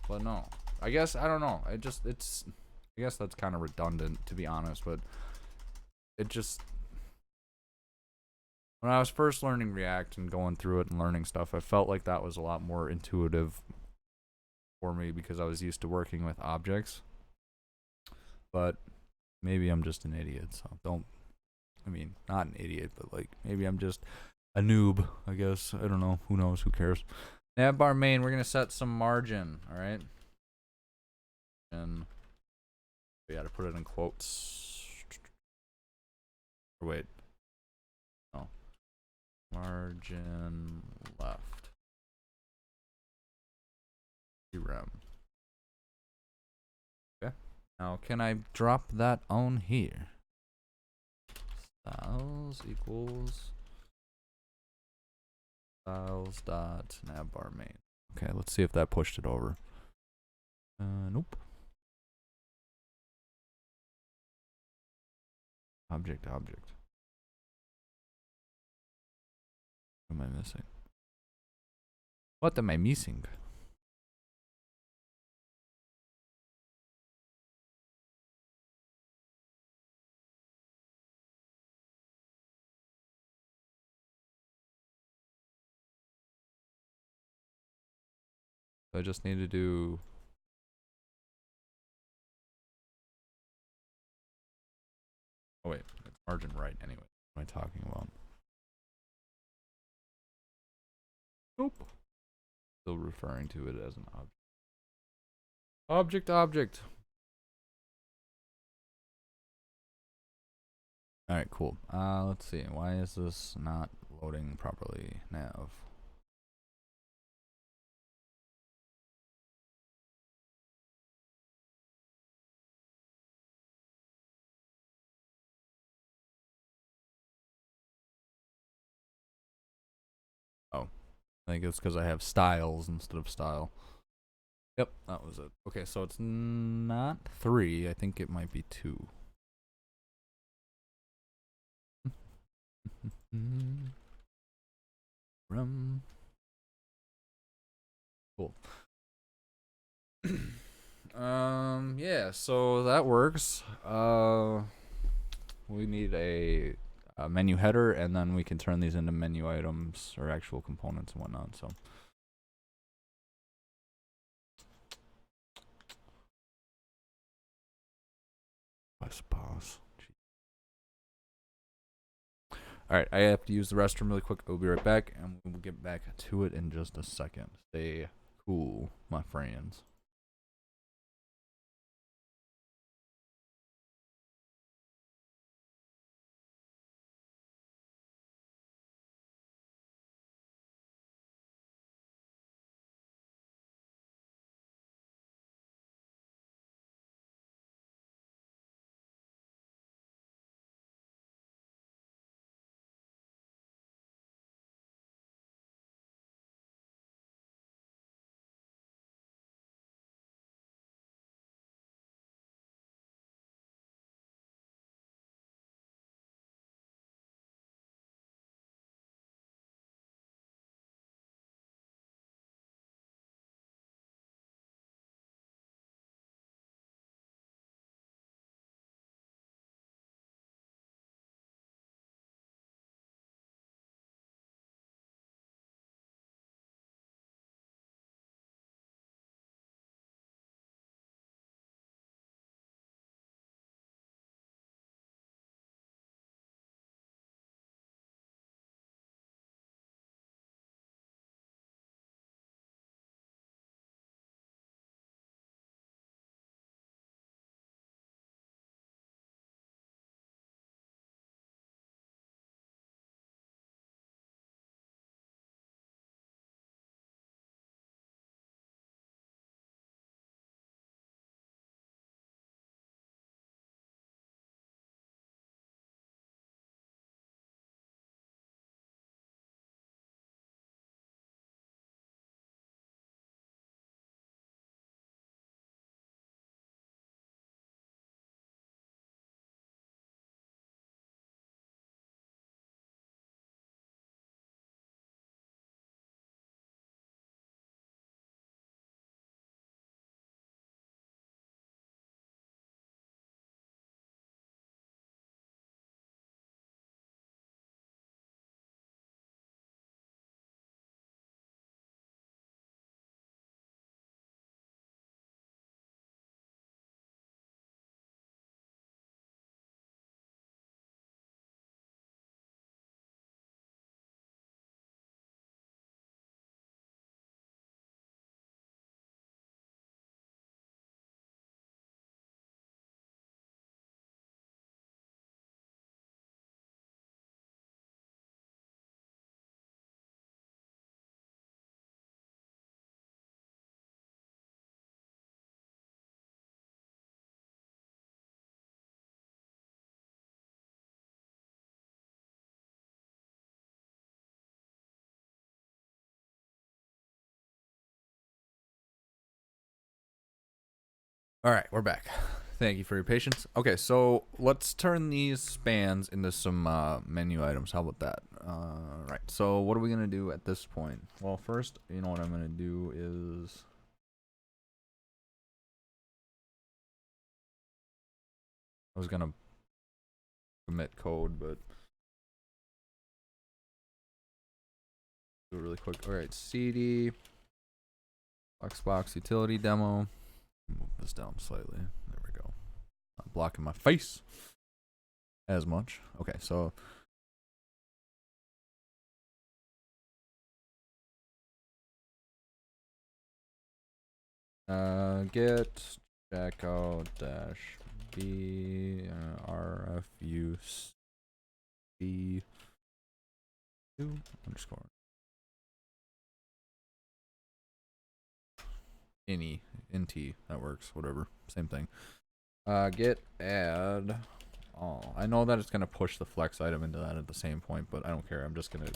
But no, I guess, I don't know, I guess that's kind of redundant, to be honest, but it just, when I was first learning React and going through it and learning stuff, I felt like that was a lot more intuitive for me because I was used to working with objects. But maybe I'm just an idiot, so I mean, not an idiot, but like, maybe I'm just a noob, I guess. I don't know. Who knows? Who cares? Navbar main, we're going to set some margin, all right? And we got to put it in quotes. Or wait. No. Margin left. Rem. Okay. Now, can I drop that on here? Styles equals styles dot navbar main. Okay, let's see if that pushed it over. Nope. Object. What am I missing? What am I missing? I just need to do. Oh wait, it's margin right anyway. What am I talking about? Nope. Still referring to it as an object. Object. Alright, cool. Let's see. Why is this not loading properly? Nav. Oh. I think it's because I have styles instead of style. Yep, that was it. Okay, so it's not 3. I think it might be 2. Cool. Yeah, so that works. We need a menu header, and then we can turn these into menu items or actual components and whatnot. So I suppose. All right, I have to use the restroom really quick. We'll be right back, and we'll get back to it in just a second. Stay cool, my friends. All right, we're back. Thank you for your patience. Okay, so let's turn these spans into some menu items. How about that? Right. So what are we gonna do at this point? Well, first, you know what I'm gonna do is I was gonna commit code, but do it really quick. All right, cd Xbox utility demo. Move this down slightly. There we go. Not blocking my face as much. Okay, so get checkout dash b rfu c 2 underscore any int, that works, whatever, same thing. Get add all. I know that it's gonna push the flex item into that at the same point, but I don't care. I'm just gonna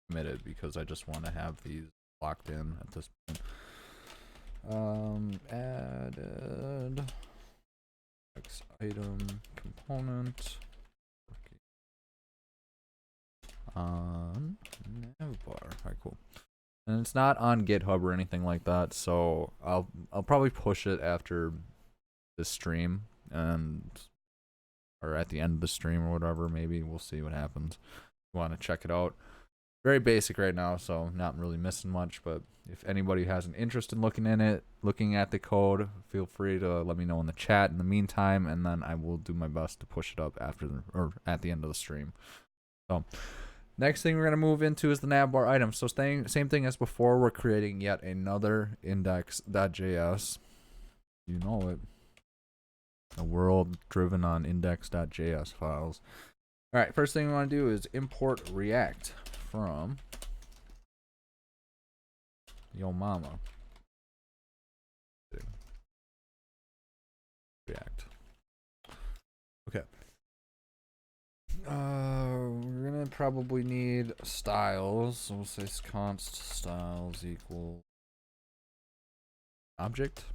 commit it because I just want to have these locked in at this point. Added flex item component on Navbar. Alright, cool. And it's not on GitHub or anything like that, so I'll probably push it after the stream or at the end of the stream or whatever. Maybe we'll see what happens. You want to check it out. Very basic right now, so not really missing much. But if anybody has an interest in looking at the code, feel free to let me know in the chat in the meantime, and then I will do my best to push it up after or at the end of the stream. So next thing we're going to move into is the Navbar item. So same thing as before, we're creating yet another index.js. You know it. A world driven on index.js files. All right, first thing we want to do is import React from yo mama. React. Okay. We're gonna probably need styles. So we'll say const styles equal object.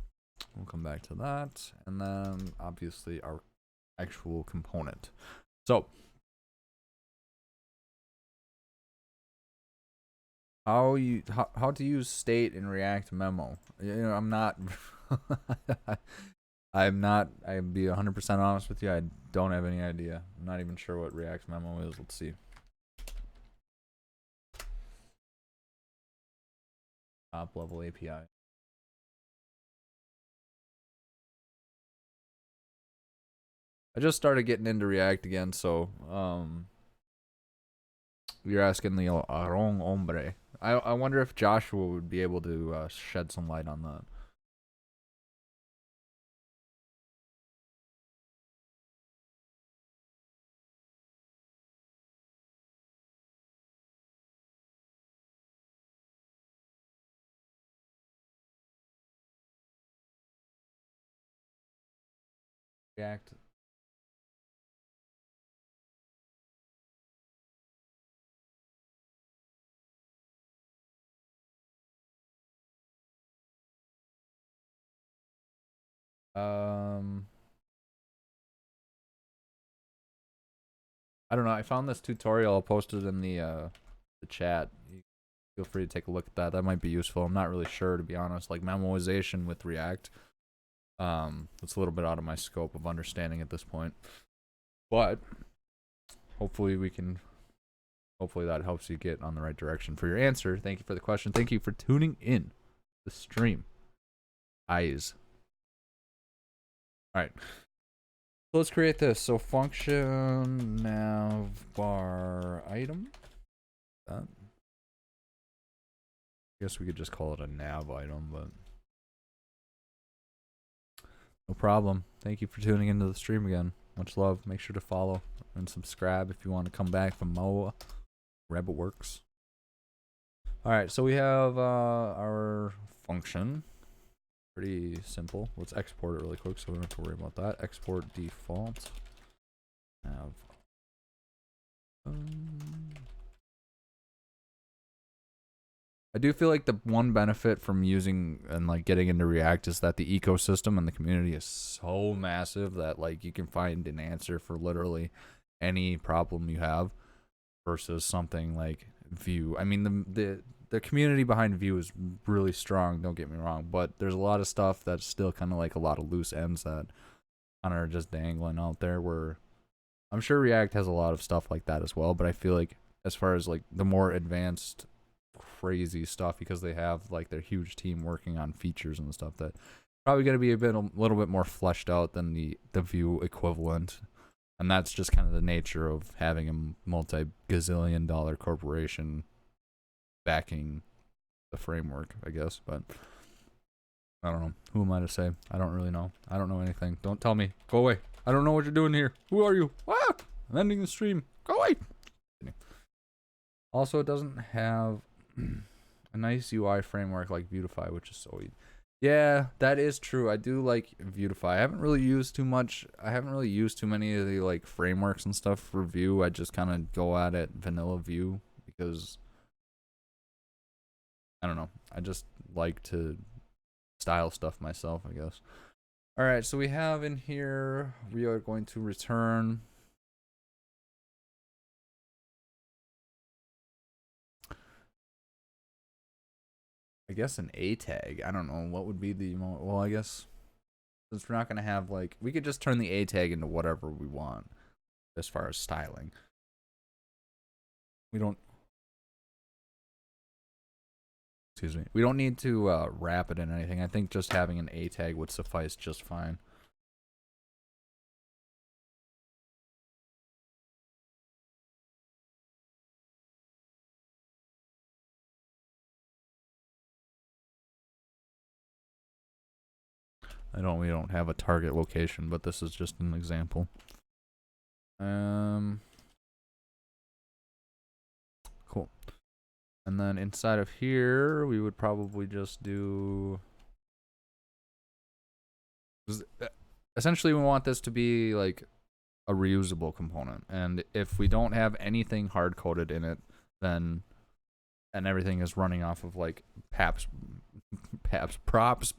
We'll come back to that, and then obviously our actual component. So how to use state in React memo? You know, I'm not. I'd be 100% honest with you. I don't have any idea. I'm not even sure what React memo is. Let's see. Top level API. I just started getting into React again, so you're asking the wrong hombre. I wonder if Joshua would be able to shed some light on that. React. I don't know. I found this tutorial. I'll post it in the chat. Feel free to take a look at that. That might be useful. I'm not really sure, to be honest. Like memoization with React. It's a little bit out of my scope of understanding at this point. But hopefully that helps you get on the right direction for your answer. Thank you for the question. Thank you for tuning in the stream. Eyes. All right. So let's create this. So function navbar item. That. I guess we could just call it a nav item, but no problem. Thank you for tuning into the stream again. Much love. Make sure to follow and subscribe if you want to come back for more rabbitwerks. All right, so we have our function. Pretty simple. Let's export it really quick so we don't have to worry about that. Export default. Nav. I do feel like the one benefit from using and like getting into React is that the ecosystem and the community is so massive that like you can find an answer for literally any problem you have. versus something like Vue. I mean, the community behind Vue is really strong, don't get me wrong, but there's a lot of stuff that's still kind of like a lot of loose ends that kind of are just dangling out there, where I'm sure React has a lot of stuff like that as well, but I feel like as far as like the more advanced crazy stuff, because they have like their huge team working on features and stuff, that probably going to be a little bit more fleshed out than the Vue equivalent. And that's just kind of the nature of having a multi-gazillion dollar corporation backing the framework, I guess. But I don't know. Who am I to say? I don't really know. I don't know anything. Don't tell me. Go away. I don't know what you're doing here. Who are you? Ah! I'm ending the stream. Go away. Also, it doesn't have a nice UI framework like Vuetify, which is so easy. Yeah, that is true. I do like Vuetify. I haven't really used too much. I haven't really used too many of the like frameworks and stuff for Vue. I just kind of go at it vanilla Vue because I don't know. I just like to style stuff myself, I guess. All right, so we have in here, we are going to return I guess an A tag. I don't know what would be the well, I guess since we're not going to have like, we could just turn the A tag into whatever we want as far as styling. We don't, excuse me, we don't need to wrap it in anything. I think just having an A tag would suffice just fine. We don't have a target location, but this is just an example. Cool. And then inside of here, we would probably just do, essentially we want this to be like a reusable component. And if we don't have anything hard coded in it, then, and everything is running off of like props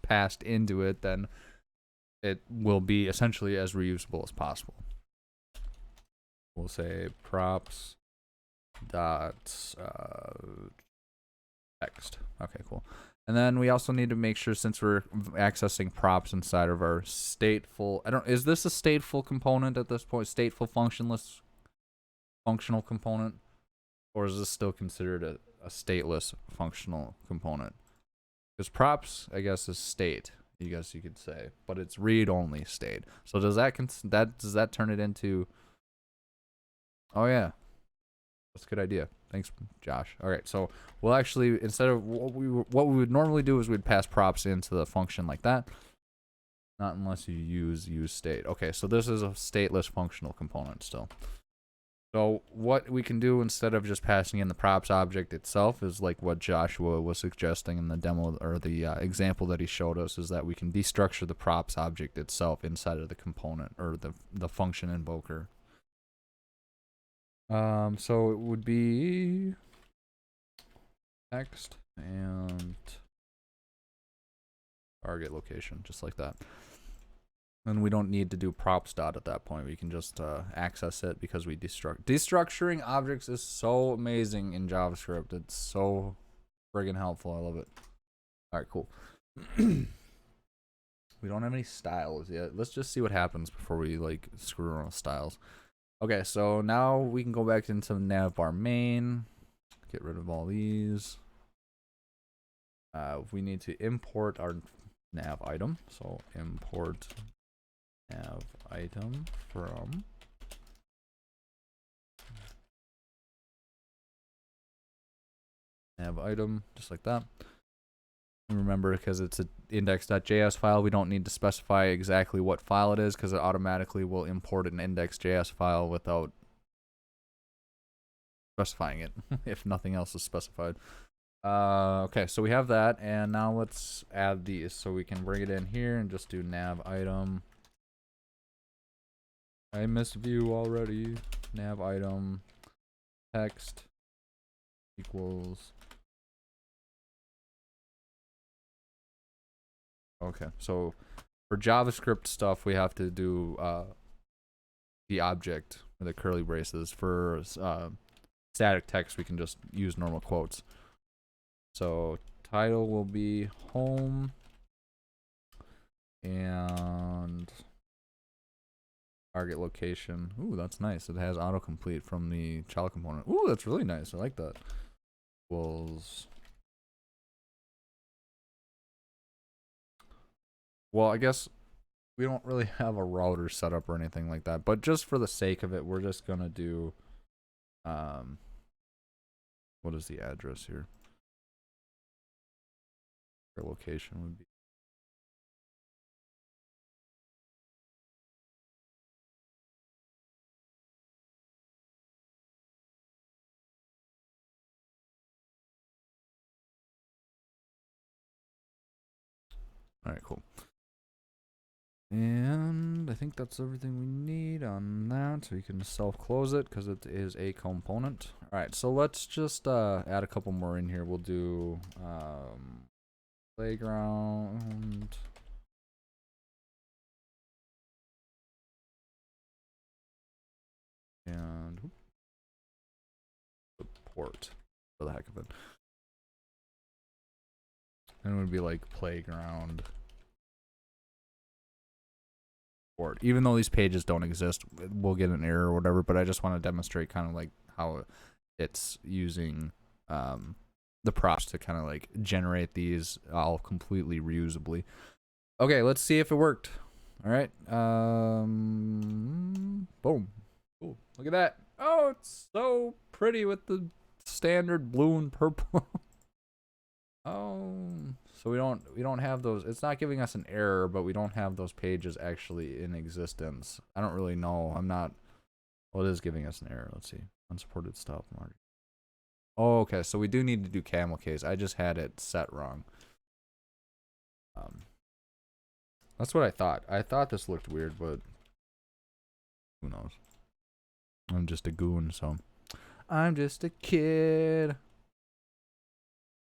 passed into it, then it will be essentially as reusable as possible. We'll say props dot text. Okay, cool. And then we also need to make sure, since we're accessing props inside of our stateful, is this a stateful component at this point? Stateful functional component? Or is this still considered a stateless functional component? Because props, I guess, is state, I guess you could say, but it's read-only state. So does that turn it into? Oh yeah, that's a good idea. Thanks, Josh. All right, so we'll actually, instead of what we would normally do is we'd pass props into the function like that. Not unless you use state. Okay, so this is a stateless functional component still. So what we can do instead of just passing in the props object itself is like what Joshua was suggesting in the demo, or the example that he showed us, is that we can destructure the props object itself inside of the component, or the function invoker. So it would be text and target location, just like that. And we don't need to do props dot at that point. We can just access it because we destructuring objects is so amazing in JavaScript. It's so friggin' helpful. I love it. All right, cool. We don't have any styles yet. Let's just see what happens before we like screw around with styles. Okay, so now we can go back into Navbar main. Get rid of all these. We need to import our nav item. So import nav item from nav item, just like that. And remember, because it's an index.js file, we don't need to specify exactly what file it is, because it automatically will import an index.js file without specifying it, if nothing else is specified. Okay, so we have that, and now let's add these. So we can bring it in here and just do nav item. I missed view already. Nav item text equals. Okay, so for JavaScript stuff, we have to do the object with the curly braces. For static text, we can just use normal quotes. So title will be home, and target location. Ooh, that's nice. It has autocomplete from the child component. Ooh, that's really nice. I like that. Equals. Well, I guess we don't really have a router set up or anything like that, but just for the sake of it, we're just gonna do what is the address here? Our location would be. All right, cool. And I think that's everything we need on that. So you can self-close it because it is a component. All right, so let's just add a couple more in here. We'll do playground. And support for the heck of it. And it would be like playground. Even though these pages don't exist, we'll get an error or whatever, but I just want to demonstrate kind of like how it's using the props to kind of like generate these all completely reusably. Okay, let's see if it worked. All right. Boom. Cool. Look at that. Oh, it's so pretty with the standard blue and purple. Oh, so we don't have those. It's not giving us an error, but we don't have those pages actually in existence. I don't really know. I'm not. Well, it is giving us an error. Let's see. Unsupported stop mark. Oh, okay. So we do need to do camel case. I just had it set wrong. That's what I thought. I thought this looked weird, but who knows? I'm just a goon, so I'm just a kid.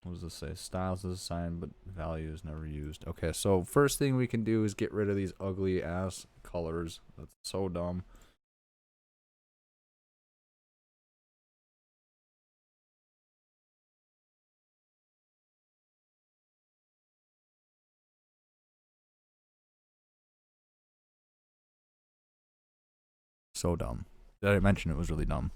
What does this say? Styles is assigned, but value is never used. Okay, so first thing we can do is get rid of these ugly ass colors. That's so dumb. So dumb. Did I mention it was really dumb?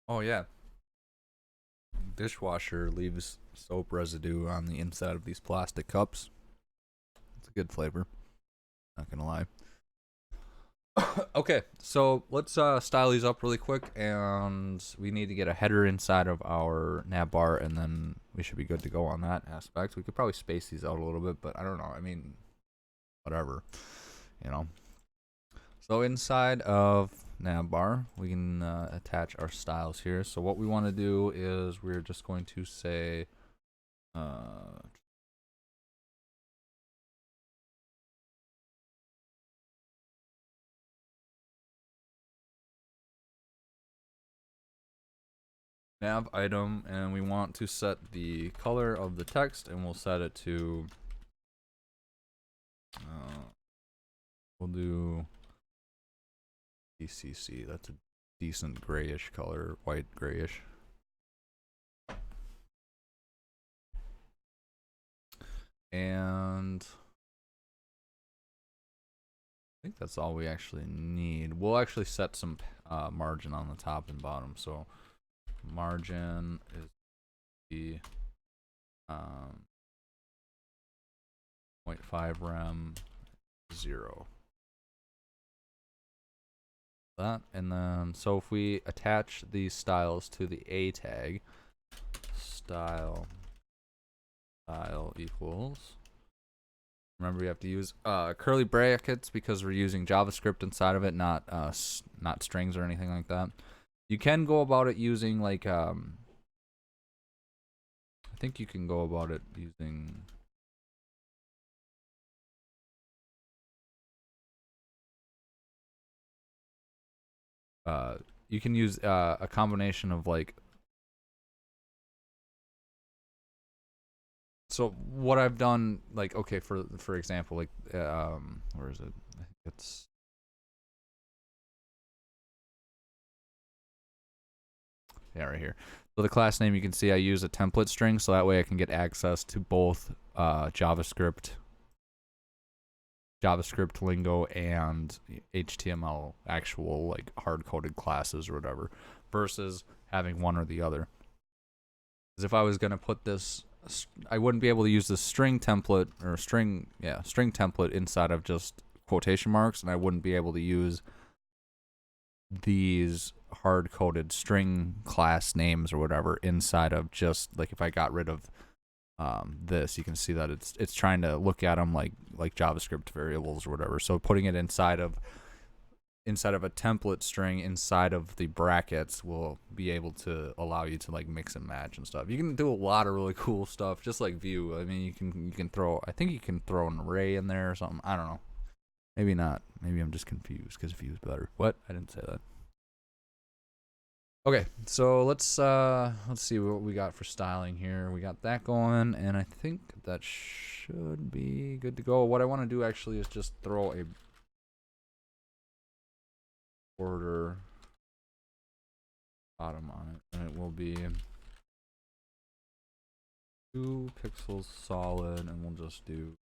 Oh yeah. Dishwasher leaves soap residue on the inside of these plastic cups. It's a good flavor. Not gonna lie. Okay, so let's style these up really quick, and we need to get a header inside of our navbar, and then we should be good to go on that aspect. We could probably space these out a little bit, but I don't know. I mean, whatever, you know. So inside of navbar, we can attach our styles here. So what we want to do is we're just going to say nav item, and we want to set the color of the text, and we'll set it to we'll do DCC. That's a decent grayish color, white grayish. And I think that's all we actually need. We'll actually set some margin on the top and bottom. So margin is the 0.5 rem 0. That, and then so if we attach these styles to the a tag, style equals, remember we have to use curly brackets because we're using JavaScript inside of it, not strings or anything like that. You can go about it using like I think you can go about it using you can use a combination of like. So what I've done, like, okay, for example, like, where is it? I think it's. Yeah, right here. So the class name, you can see I use a template string, so that way I can get access to both JavaScript lingo and HTML actual like hard-coded classes or whatever, versus having one or the other. Because if I was gonna put this, I wouldn't be able to use the string template or string template inside of just quotation marks, and I wouldn't be able to use these hard-coded string class names or whatever inside of just like if I got rid of this, you can see that it's trying to look at them like JavaScript variables or whatever. So putting it inside of a template string inside of the brackets will be able to allow you to like mix and match and stuff. You can do a lot of really cool stuff, just like Vue. I mean, you can throw, I think you can throw an array in there or something. I don't know. Maybe not. Maybe I'm just confused because Vue's better. What? I didn't say that. Okay, so let's see what we got for styling here. We got that going, and I think that should be good to go. What I want to do actually is just throw a border bottom on it, and it will be 2 pixels solid, and we'll just do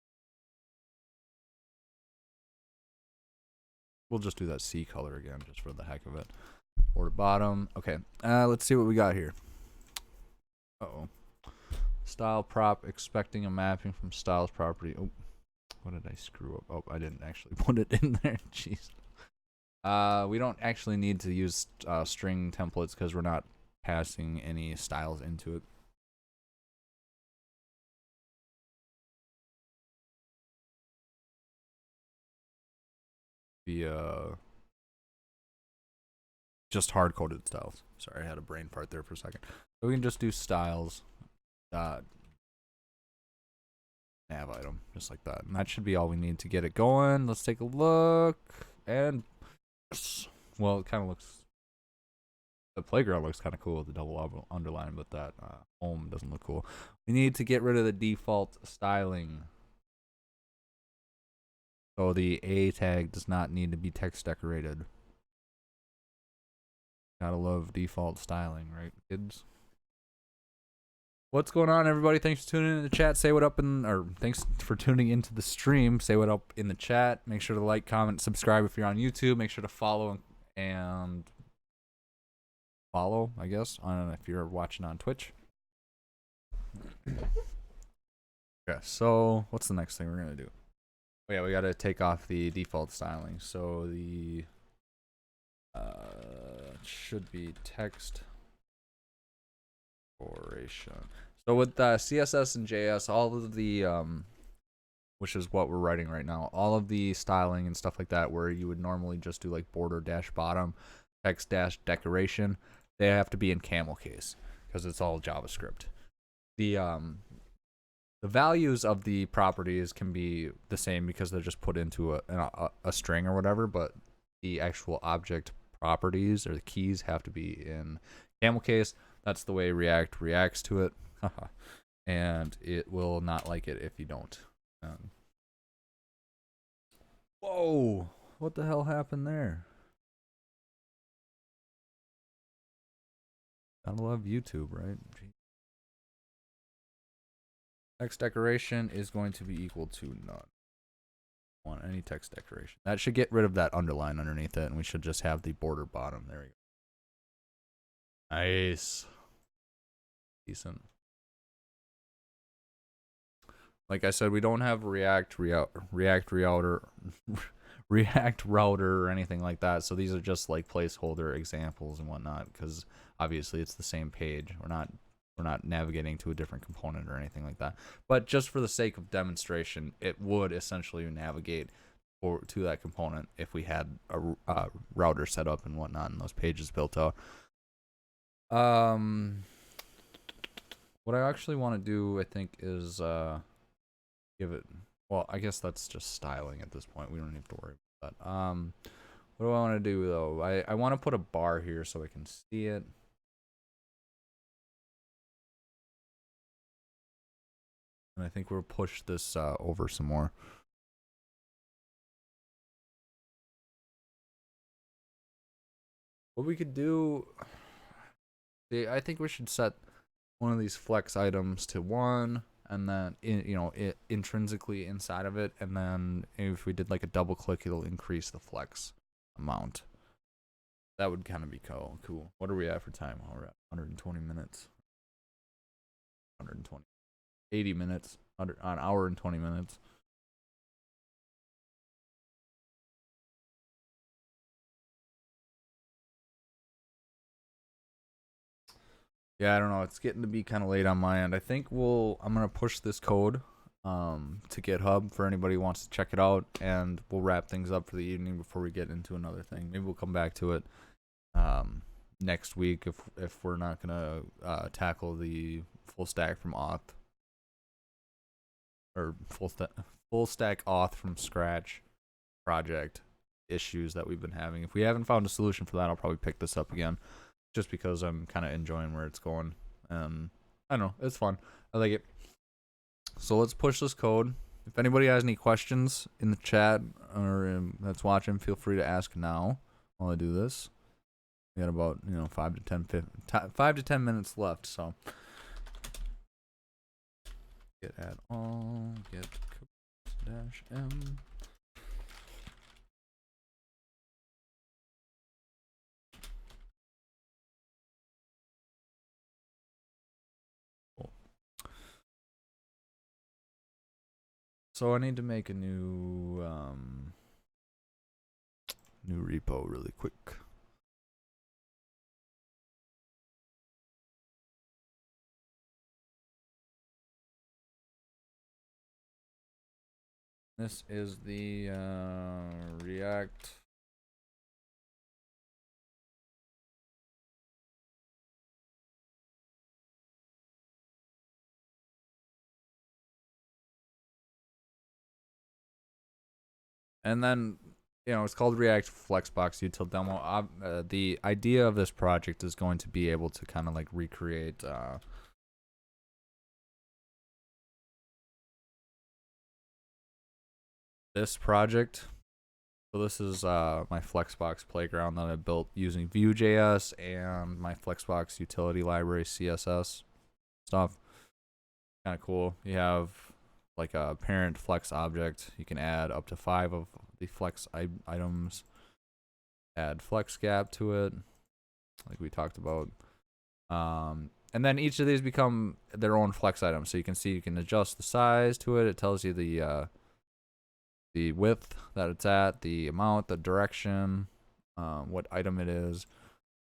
that C color again, just for the heck of it. Border bottom. Okay, let's see what we got here. Uh-oh. Style prop, expecting a mapping from styles property. Oh, what did I screw up? Oh, I didn't actually put it in there. Jeez. We don't actually need to use string templates because we're not passing any styles into it. Just hard-coded styles. Sorry, I had a brain fart there for a second. So we can just do styles nav item, just like that. And that should be all we need to get it going. Let's take a look. And, well, it kind of looks, the playground looks kind of cool with the double underline, but that home doesn't look cool. We need to get rid of the default styling. So the A tag does not need to be text decorated. Gotta love default styling, right, kids? What's going on, everybody? Thanks for tuning in the chat. Say what up or thanks for tuning into the stream. Say what up in the chat. Make sure to like, comment, subscribe if you're on YouTube. Make sure to follow and follow, I guess, on if you're watching on Twitch. Okay, so what's the next thing we're gonna do? Oh yeah, we gotta take off the default styling. So the should be text decoration. So with CSS and JS, all of the which is what we're writing right now, all of the styling and stuff like that, where you would normally just do like border dash bottom, text dash decoration, they have to be in camel case because it's all JavaScript. The values of the properties can be the same because they're just put into a string or whatever, but the actual object properties or the keys have to be in camel case. That's the way React reacts to it. And it will not like it if you don't. Whoa! What the hell happened there? Gotta love YouTube, right? Text decoration is going to be equal to none. Want any text decoration. That should get rid of that underline underneath it, and we should just have the border bottom. There we go. Nice. Decent. Like I said, we don't have React router or anything like that. So these are just like placeholder examples and whatnot, because obviously it's the same page. We're not navigating to a different component or anything like that. But just for the sake of demonstration, it would essentially navigate to that component if we had a router set up and whatnot and those pages built out. What I actually want to do, I think, is give it. Well, I guess that's just styling at this point. We don't have to worry about that. What do I want to do though? I want to put a bar here so I can see it. And I think we'll push this over some more. What we could do, I think we should set one of these flex items to 1, and then intrinsically inside of it, and then if we did like a double click, it'll increase the flex amount. That would kind of be cool. What are we at for time? We're at 120 minutes. 120. 80 minutes. An hour and 20 minutes. Yeah, I don't know. It's getting to be kind of late on my end. I think I'm gonna push this code to GitHub for anybody who wants to check it out, and we'll wrap things up for the evening before we get into another thing. Maybe we'll come back to it next week if we're not gonna tackle the full stack from auth or full stack auth from scratch project issues that we've been having. If we haven't found a solution for that, I'll probably pick this up again, just because I'm kind of enjoying where it's going. I don't know, it's fun. I like it. So let's push this code. If anybody has any questions in the chat or that's watching, feel free to ask now while I do this. We got about 5 to 10 minutes left. So get add all get -m. So I need to make a new repo really quick. This is the React. And then, it's called React Flexbox Util Demo. The idea of this project is going to be able to kind of like recreate this project. So this is my Flexbox playground that I built using Vue.js and my Flexbox utility library CSS stuff. Kind of cool. You have like a parent flex object. You can add up to 5 of the flex items. Add flex gap to it, like we talked about. And then each of these become their own flex items. So you can see you can adjust the size to it. It tells you the width that it's at, the amount, the direction, what item it is.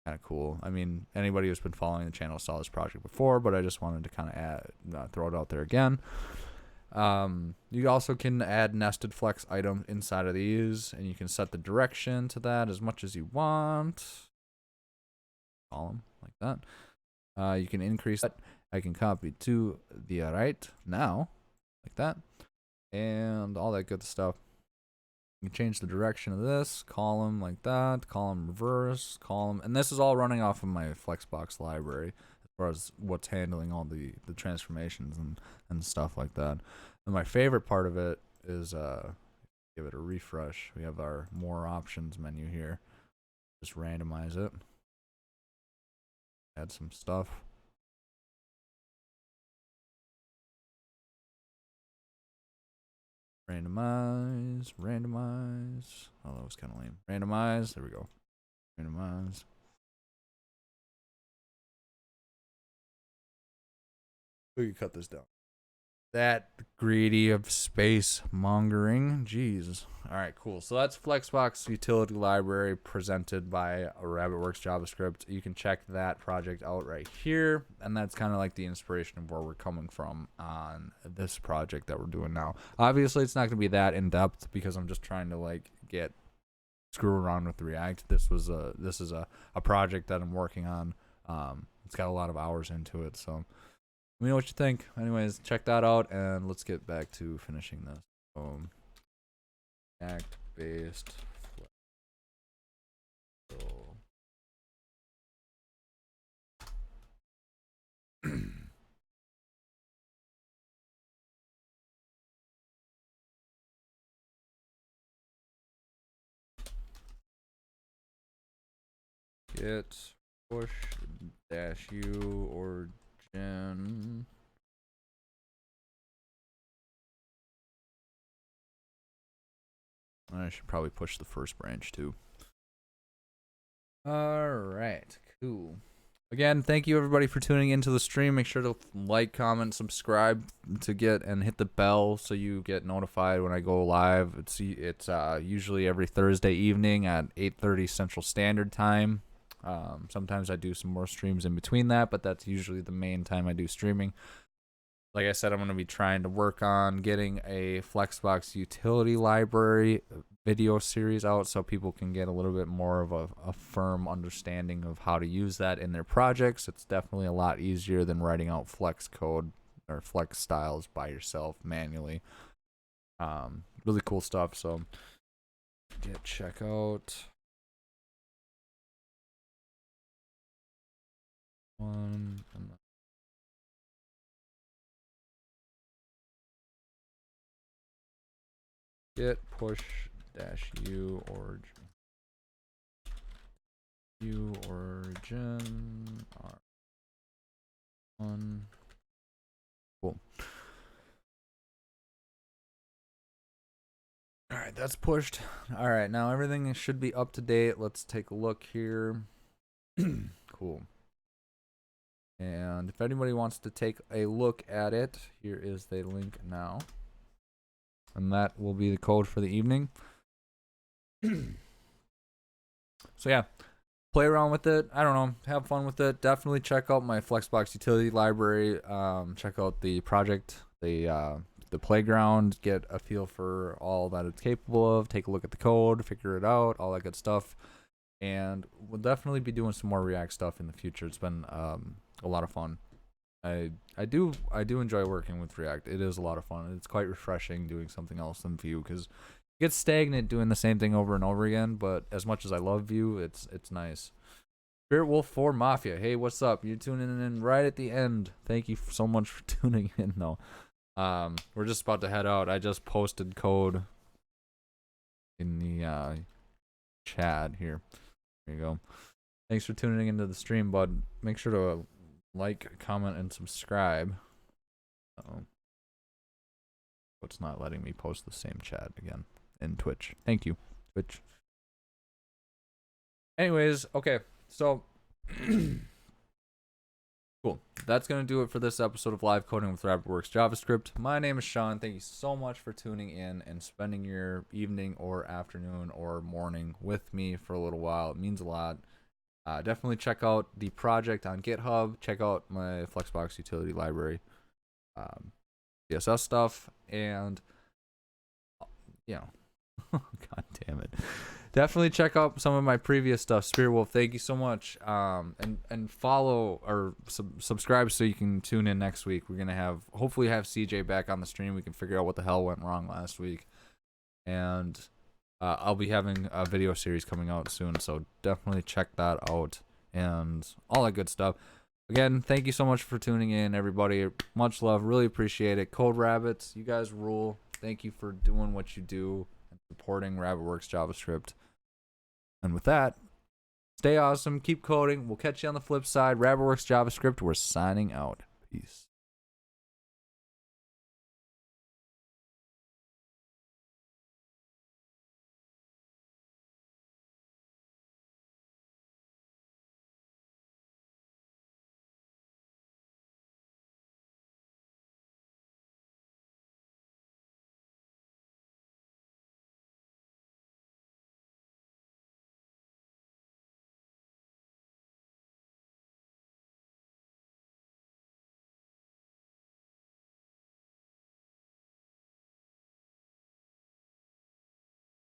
Kind of cool. I mean, anybody who's been following the channel saw this project before, but I just wanted to kind of throw it out there again. You also can add nested flex items inside of these, and you can set the direction to that as much as you want. Column like that. You can increase that. I can copy to the right now, like that, and all that good stuff. You can change the direction of this column like that, column reverse, column, and this is all running off of my Flexbox library as far as what's handling all the transformations and stuff like that. And my favorite part of it is give it a refresh. We have our more options menu here. Just randomize it. Add some stuff. Randomize. Oh, that was kind of lame. Randomize. There we go. Randomize. We can cut this down. That greedy of space mongering. Jeez. All right, cool. So that's Flexbox utility library presented by rabbitwerks JavaScript. You can check that project out right here, and that's kind of like the inspiration of where we're coming from on this project that we're doing now. Obviously, it's not going to be that in depth because I'm just trying to like screw around with React. This is a project that I'm working on. It's got a lot of hours into it, so let me know what you think. Anyways, check that out, and let's get back to finishing this. React-based git push dash u origin. I should probably push the first branch too. All right, cool. Again, thank you everybody for tuning into the stream. Make sure to like, comment, subscribe to get and hit the bell so you get notified when I go live. It's usually every Thursday evening at 8:30 Central Standard Time. Sometimes I do some more streams in between that, but that's usually the main time I do streaming. Like I said, I'm going to be trying to work on getting a Flexbox utility library video series out so people can get a little bit more of a firm understanding of how to use that in their projects. It's definitely a lot easier than writing out Flex code or Flex styles by yourself manually. Really cool stuff. So get check out one. Git push dash u origin r1. Cool. All right, that's pushed. All right, now everything should be up to date. Let's take a look here. Cool. And if anybody wants to take a look at it, here is the link now. And that will be the code for the evening. So yeah, play around with it. I don't know, have fun with it. Definitely check out my Flexbox utility library. Check out the project, the playground, get a feel for all that it's capable of. Take a look at the code, figure it out, all that good stuff. And we'll definitely be doing some more React stuff in the future. It's been a lot of fun. I do enjoy working with React. It is a lot of fun. It's quite refreshing doing something else than Vue because it gets stagnant doing the same thing over and over again. But as much as I love Vue, it's nice. Spirit Wolf 4 Mafia. Hey, what's up? You're tuning in right at the end. Thank you so much for tuning in. No, we're just about to head out. I just posted code in the chat here. There you go. Thanks for tuning into the stream, bud. Make sure to like, comment, and subscribe. Uh-oh. It's not letting me post the same chat again in Twitch. Thank you, Twitch. Anyways, okay, so cool. That's gonna do it for this episode of Live Coding with Rabbitwerks JavaScript. My name is Sean. Thank you so much for tuning in and spending your evening or afternoon or morning with me for a little while. It means a lot. Definitely check out the project on GitHub. Check out my Flexbox utility library, CSS stuff, and you know, god damn it. Definitely check out some of my previous stuff. Spirit Wolf, thank you so much. And follow or subscribe so you can tune in next week. We're gonna hopefully have CJ back on the stream. We can figure out what the hell went wrong last week, and I'll be having a video series coming out soon, so definitely check that out and all that good stuff. Again, thank you so much for tuning in, everybody. Much love. Really appreciate it. Code Rabbits, you guys rule. Thank you for doing what you do and supporting Rabbitwerks JavaScript. And with that, stay awesome. Keep coding. We'll catch you on the flip side. Rabbitwerks JavaScript, we're signing out. Peace.